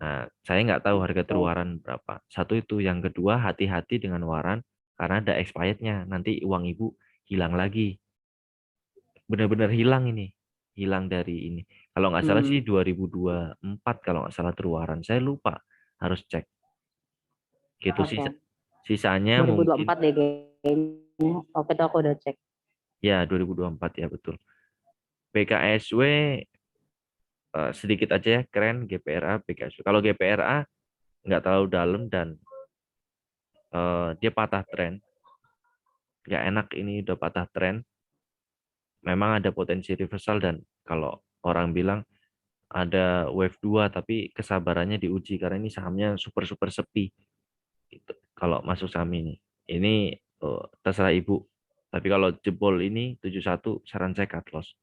Nah, saya nggak tahu harga true Oke. waran berapa. Satu itu. Yang kedua, hati-hati dengan waran karena ada expirednya. Nanti uang Ibu hilang lagi. Benar-benar hilang ini. Hilang dari ini. Kalau nggak salah sih Hmm, 2024 kalau nggak salah true waran. Saya lupa. Harus cek. Gitu sih. oke. Sisanya mungkin 2024 deh kayaknya. Oke, tuh aku udah cek. ya 2024 ya betul. BKSW sedikit aja ya keren GPRA BKSW. Kalau GPRA nggak terlalu dalam dan dia patah tren. Nggak enak ini udah patah tren. Memang ada potensi reversal dan kalau orang bilang ada wave 2 tapi kesabarannya diuji karena ini sahamnya super-super sepi. Gitu. Kalau masuk saham ini. Ini terserah Ibu. Tapi kalau jebol ini 71 saran saya cut loss.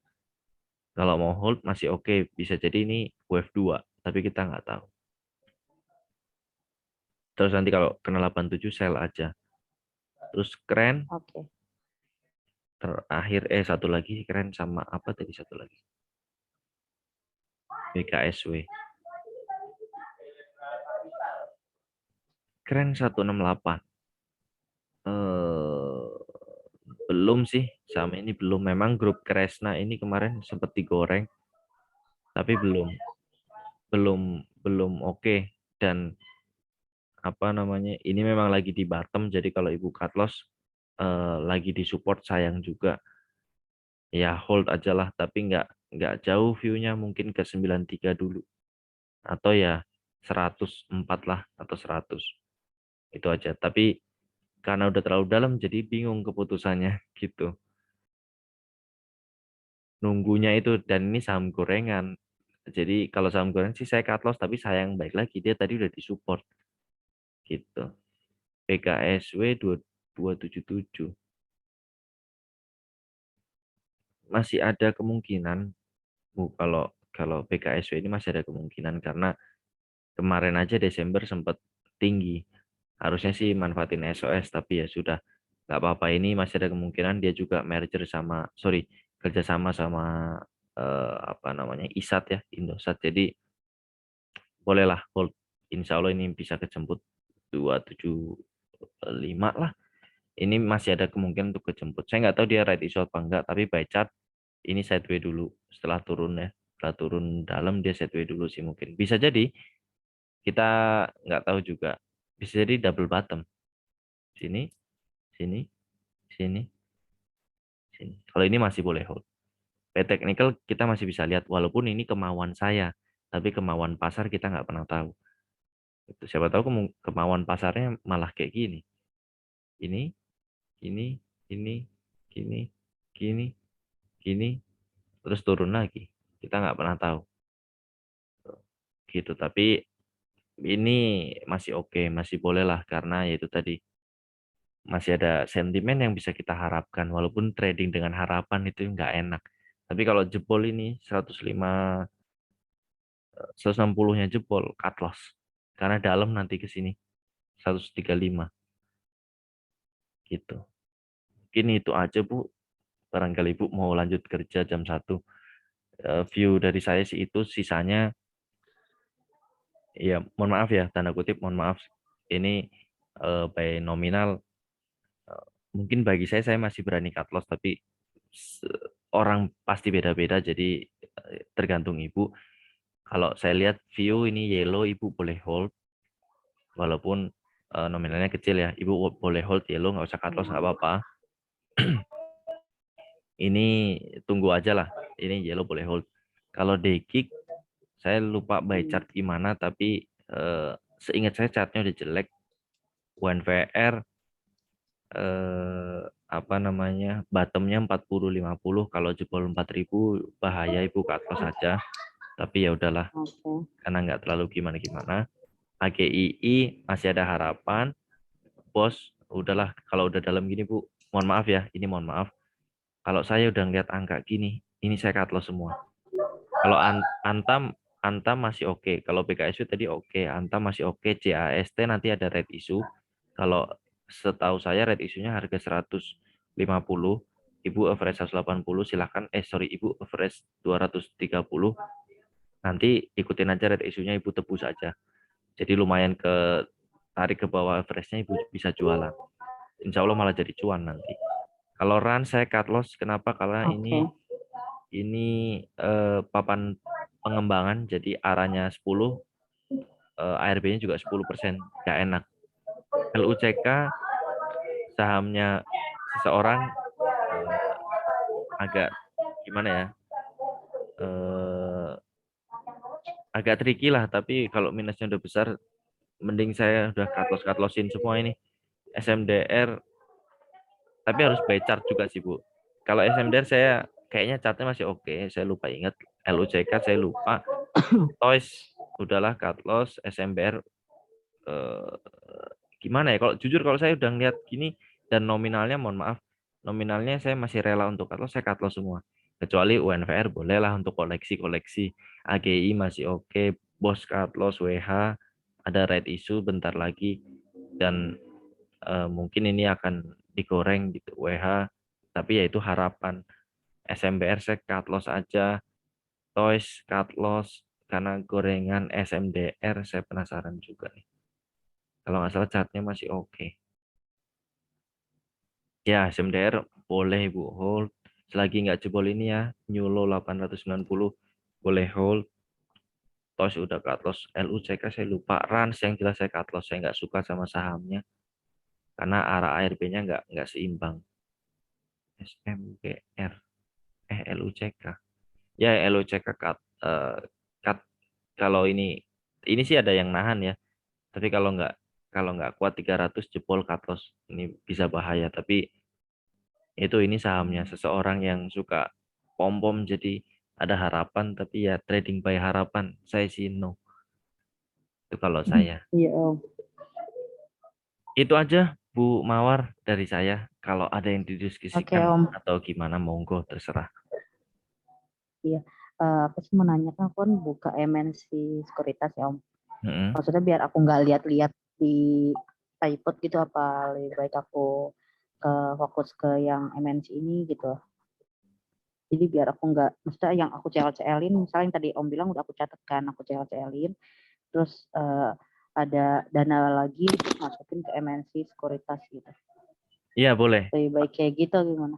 Kalau mau hold masih oke, bisa jadi ini wave 2, tapi kita nggak tahu. Terus nanti kalau kena 87 sell aja. Terus keren Oke. terakhir satu lagi keren sama apa tadi satu lagi? BKSW. Keren 168. Eh belum sih sama ini belum. Memang grup Kresna ini kemarin sempat digoreng tapi belum belum belum oke dan apa namanya? Ini memang lagi di bottom jadi kalau Ibu cut loss lagi di support sayang juga. Ya hold aja lah tapi nggak jauh view-nya mungkin ke 93 dulu atau ya 104 lah atau 100 itu aja tapi karena udah terlalu dalam jadi bingung keputusannya gitu nunggunya itu dan ini saham gorengan jadi kalau saham gorengan sih saya cut loss tapi sayang baik lagi dia tadi udah disupport gitu PKSW 2277 masih ada kemungkinan Bu kalau kalau PKSW ini masih ada kemungkinan karena kemarin aja Desember sempat tinggi. Harusnya sih manfaatin SOS, tapi ya sudah. Nggak apa-apa, ini masih ada kemungkinan dia juga merger kerjasama sama apa namanya, ISAT ya, Indosat. Jadi bolehlah hold. Insya Allah ini bisa kejemput 275 lah. Ini masih ada kemungkinan untuk kejemput. Saya nggak tahu dia right issue apa enggak, tapi by chart ini sideways dulu setelah turun ya. Setelah turun dalam dia sideways dulu sih mungkin. Bisa jadi kita nggak tahu juga. Bisa jadi double bottom. Sini, sini, sini, sini. Kalau ini masih boleh hold. Technical kita masih bisa lihat walaupun ini kemauan saya, tapi kemauan pasar kita nggak pernah tahu. Itu siapa tahu kemauan pasarnya malah kayak gini. Ini, ini, ini, gini, gini, gini, terus turun lagi. Kita nggak pernah tahu. Gitu. Tapi ini masih oke, masih boleh lah karena yaitu tadi masih ada sentimen yang bisa kita harapkan walaupun trading dengan harapan itu nggak enak Tapi kalau jebol ini 105, 160-nya jebol, cut loss. Karena dalam nanti ke sini 135 gitu. Mungkin itu aja Bu. Barangkali Bu mau lanjut kerja jam 1. View dari saya sih itu, sisanya ya mohon maaf ya, tanda kutip mohon maaf. Ini by nominal, mungkin bagi saya masih berani cut loss, tapi orang pasti beda-beda, jadi tergantung Ibu. Kalau saya lihat view ini yellow, Ibu boleh hold, walaupun nominalnya kecil ya. Ibu boleh hold yellow, nggak usah cut loss, nggak apa-apa. Ini tunggu aja lah. Ini yellow boleh hold. Kalau dekik, saya lupa by chart gimana, tapi seingat saya chartnya udah jelek. UNVR apa namanya, bottomnya 40-50, kalau jebol 4000 bahaya Ibu cut loss saja. Tapi ya udahlah, karena nggak terlalu gimana-gimana. AGII masih ada harapan, bos. Udahlah, kalau udah dalam gini Bu, mohon maaf ya, ini mohon maaf. Kalau saya udah ngeliat angka gini, ini saya cut loss semua. Kalau Antam masih oke. Kalau BKSU tadi oke. Antam masih oke. CAST nanti ada red issue. Kalau setahu saya red issue-nya harga 150. Ibu average 180, silahkan. Ibu average 230. Nanti ikutin aja red issue-nya, Ibu tebus aja. Jadi lumayan ke tarik ke bawah average-nya, Ibu bisa jualan. Insya Allah malah jadi cuan nanti. Kalau run saya cut loss, kenapa? Karena ini papan pengembangan, jadi arahnya 10, ARB-nya juga 10%, nggak enak. LUCK sahamnya seseorang agak gimana ya, agak tricky lah, tapi kalau minusnya udah besar, mending saya udah cut lossin semua ini. SMDR, tapi harus by chart juga sih Bu. Kalau SMDR saya kayaknya chartnya masih oke, saya lupa ingat. LUCK saya lupa. Toys udahlah cut loss. SMBR gimana ya, kalau jujur kalau saya udah ngeliat gini dan nominalnya, mohon maaf, nominalnya saya masih rela untuk cut loss, saya cut loss semua. Kecuali UNVR bolehlah untuk koleksi-koleksi. AGI masih oke, bos cut loss. WH ada red issue bentar lagi, dan mungkin ini akan digoreng gitu WH, tapi ya itu harapan. SMBR saya cut loss aja. Toys cut loss karena gorengan. SMDR saya penasaran juga nih. Kalau nggak salah chartnya masih oke. Ya, SMDR boleh Bu hold. Selagi nggak jebol ini ya, new low 890, boleh hold. Toys udah cut loss. LUCK saya lupa. Rans yang jelas saya cut loss. Saya nggak suka sama sahamnya karena arah ARB-nya nggak seimbang. SMBR, LUCK. Ya, LUCK cut. Kalau ini sih ada yang nahan ya. Tapi kalau nggak kuat 300 jebol cut loss, ini bisa bahaya. Tapi ini sahamnya seseorang yang suka pom-pom, jadi ada harapan, tapi ya trading by harapan. Saya sih no. Itu kalau saya. Iya, Itu aja Bu Mawar dari saya. Kalau ada yang Oke, didiskusikan Om. atau gimana, monggo terserah. Iya. Aku sih mau nanya, kan aku kan buka MNC sekuritas ya, Om. Mm-mm. Maksudnya biar aku nggak lihat-lihat di iPod gitu, apa lebih baik aku fokus ke yang MNC ini gitu. Jadi biar aku nggak, maksudnya yang aku CL-CL-in, misalnya yang tadi Om bilang udah aku catat kan, aku CL-CL-in, terus ada dana lagi terus masukin ke MNC sekuritas gitu. Iya boleh. Lebih baik kayak gitu gimana?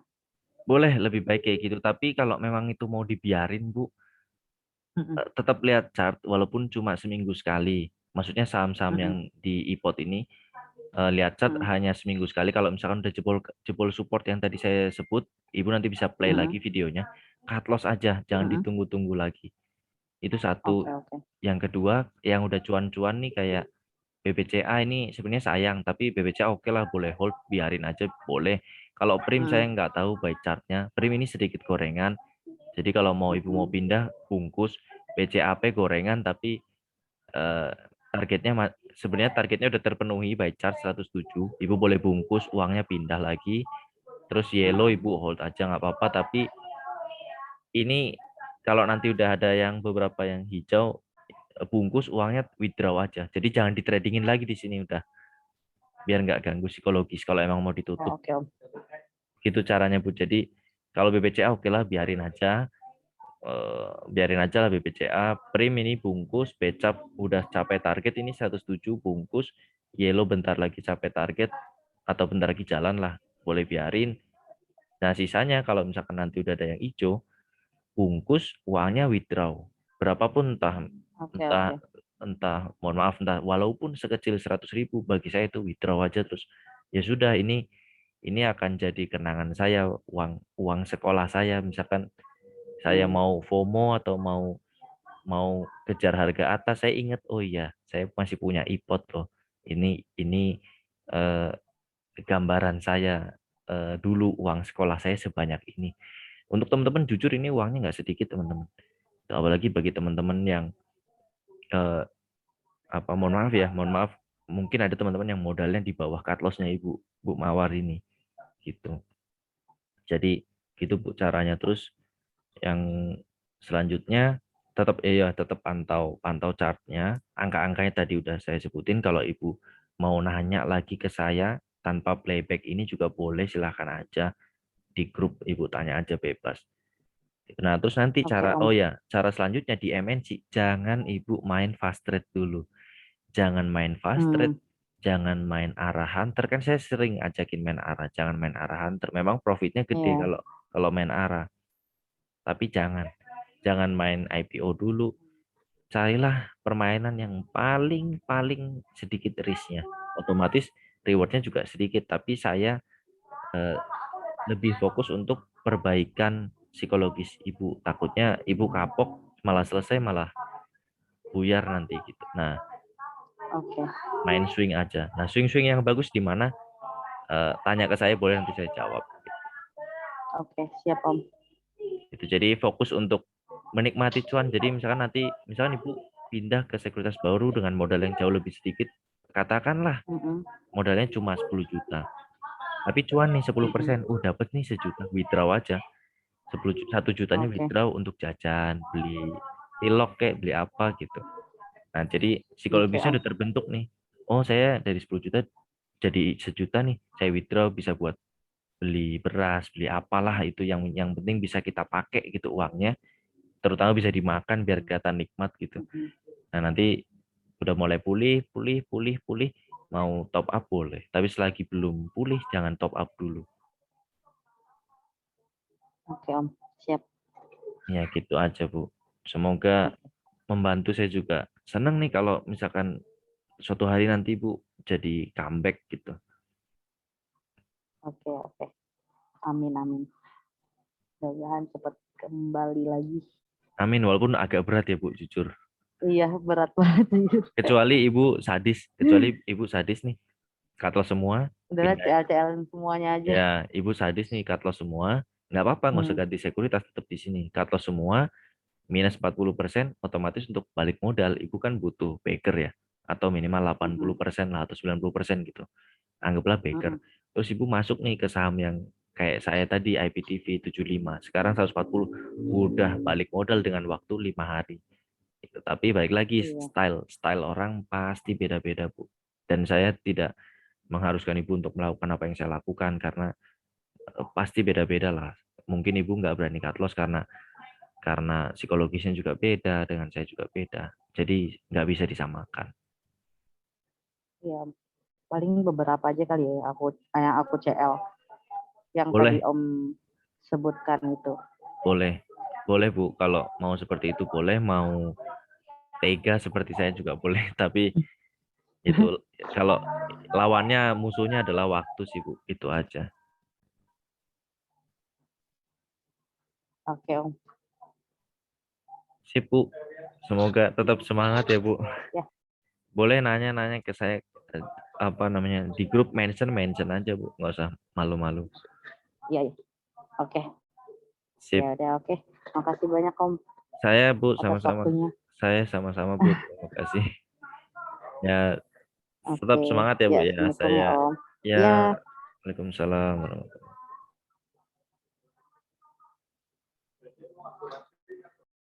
Boleh lebih baik kayak gitu. Tapi kalau memang itu mau dibiarin Bu, tetap lihat chart walaupun cuma seminggu sekali. Maksudnya saham-saham yang di iPod ini, lihat chart hanya seminggu sekali. Kalau misalkan udah jebol support yang tadi saya sebut, Ibu nanti bisa play lagi videonya. Cut loss aja, jangan ditunggu-tunggu lagi. Itu satu. Oke. Yang kedua, yang udah cuan-cuan nih kayak BBCA ini sebenarnya sayang, tapi BBCA oke lah, boleh hold, biarin aja boleh. Kalau Prim saya nggak tahu by chartnya. Prim ini sedikit gorengan. Jadi kalau Ibu mau pindah, bungkus. BCAP gorengan, tapi targetnya sebenarnya targetnya udah terpenuhi by chart 107. Ibu boleh bungkus, uangnya pindah lagi. Terus yellow Ibu hold aja nggak apa-apa, tapi ini kalau nanti udah ada yang beberapa yang hijau, bungkus uangnya withdraw aja. Jadi jangan ditradingin lagi di sini udah. Biar nggak ganggu psikologis kalau emang mau Ya, ditutup. oke Om. Gitu caranya Bu. Jadi kalau BBCA oke lah biarin aja. Biarin aja lah BBCA. Prim ini bungkus, becap udah capai target ini 107 bungkus. Yellow bentar lagi capai target atau bentar lagi jalan lah. Boleh biarin. Nah sisanya kalau misalkan nanti udah ada yang hijau, bungkus uangnya withdraw. Berapapun entah Oke, entah oke. entah mohon maaf entah walaupun sekecil 100.000 bagi saya itu withdraw aja terus ya sudah ini akan jadi kenangan saya uang uang sekolah saya misalkan saya Hmm, mau FOMO atau mau mau kejar harga atas saya ingat oh iya saya masih punya iPod loh ini eh, gambaran saya dulu uang sekolah saya sebanyak ini untuk teman-teman jujur ini uangnya nggak sedikit teman-teman apalagi bagi teman-teman yang eh, apa mohon maaf mungkin ada teman-teman yang modalnya di bawah cut loss-nya Ibu Bu Mawar ini gitu. Jadi gitu Bu caranya terus yang selanjutnya tetap pantau pantau chartnya angka-angkanya tadi udah saya sebutin kalau Ibu mau nanya lagi ke saya tanpa playback ini juga boleh silahkan aja di grup Ibu tanya aja bebas. Nah, terus nanti oke Om. cara selanjutnya di MNC jangan Ibu main fast trade dulu. Jangan main fast Hmm, trade, jangan main arah hunter. Kan saya sering ajakin main arah, jangan main arah hunter. Memang profitnya gede iya. kalau kalau main arah. Tapi jangan main IPO dulu. Carilah permainan yang paling sedikit risknya. Otomatis rewardnya juga sedikit. Tapi saya eh, lebih fokus untuk perbaikan psikologis Ibu. Takutnya Ibu kapok, malah selesai, malah buyar nanti gitu. Nah, Oke, main swing aja. Nah, swing-swing yang bagus di mana? Tanya ke saya boleh nanti saya jawab. oke, siap Om. Itu jadi fokus untuk menikmati cuan. Jadi misalkan Ibu pindah ke sekuritas baru dengan modal yang jauh lebih sedikit, katakanlah Mm-mm, modalnya cuma 10 juta. Tapi cuan nih mm-mm. 10%, dapat nih sejuta, withdraw aja. 1 jutanya Oke. withdraw untuk jajan, beli pilok kayak beli apa gitu. Nah, jadi Oke psikologisnya Om. udah terbentuk nih. Oh, saya dari 10 juta jadi sejuta nih, saya withdraw bisa buat beli beras, beli apalah itu yang penting bisa kita pakai gitu uangnya, terutama bisa dimakan biar kelihatan nikmat gitu. Mm-mm. Nah, nanti udah mulai pulih, pulih, pulih, pulih, mau top up boleh. Tapi selagi belum pulih jangan top up dulu. Oke Om, siap. Ya gitu aja, Bu. Semoga Oke, membantu saya juga. Senang nih kalau misalkan suatu hari nanti Bu jadi comeback gitu. oke, oke. Amin, amin. Mudah-mudahan cepat kembali lagi. Amin, walaupun agak berat ya Bu, jujur. Iya, berat banget. Kecuali Ibu sadis nih, cut loss semua, Udahlah, pindah. CL-CL semuanya aja. Ya, Ibu sadis nih, cut loss semua. Nggak apa-apa, nggak usah Hmm. ganti sekuritas, tetap di sini. Cut loss semua, minus 40%, otomatis untuk balik modal, Ibu kan butuh backer ya. Atau minimal Mm-mm. 80% lah, atau 90% gitu. Anggaplah backer. Mm-mm. Terus Ibu masuk nih ke saham yang kayak saya tadi, IPTV 75. Sekarang 140, udah balik modal dengan waktu 5 hari. Gitu. Tapi balik lagi, Iya, style orang pasti beda-beda, Bu. Dan saya tidak mengharuskan Ibu untuk melakukan apa yang saya lakukan, karena pasti beda-beda lah. Mungkin Ibu nggak berani cut loss karena psikologisnya juga beda, dengan saya juga beda. Jadi nggak bisa disamakan. iya. Paling beberapa aja kali ya yang aku CL. Yang tadi Boleh, Om sebutkan itu. boleh, boleh Bu. Kalau mau seperti itu boleh, mau tega seperti saya juga boleh. Tapi itu kalau lawannya musuhnya adalah waktu sih Bu. Itu aja. Oke Om. Sip Bu. Semoga tetap semangat ya Bu. Ya, Boleh nanya-nanya ke saya apa namanya di grup mention aja Bu. Nggak usah malu-malu. iya, iya. Oke. Ya Sip. udah, oke. Makasih banyak Om Saya Bu atas sama-sama. waktunya. Saya sama-sama Bu. Terima kasih. Ya tetap Oke. semangat ya Ya, Bu ya. Assalamualaikum ya Saya Om. ya Ya. Waalaikumsalam warahmatullahi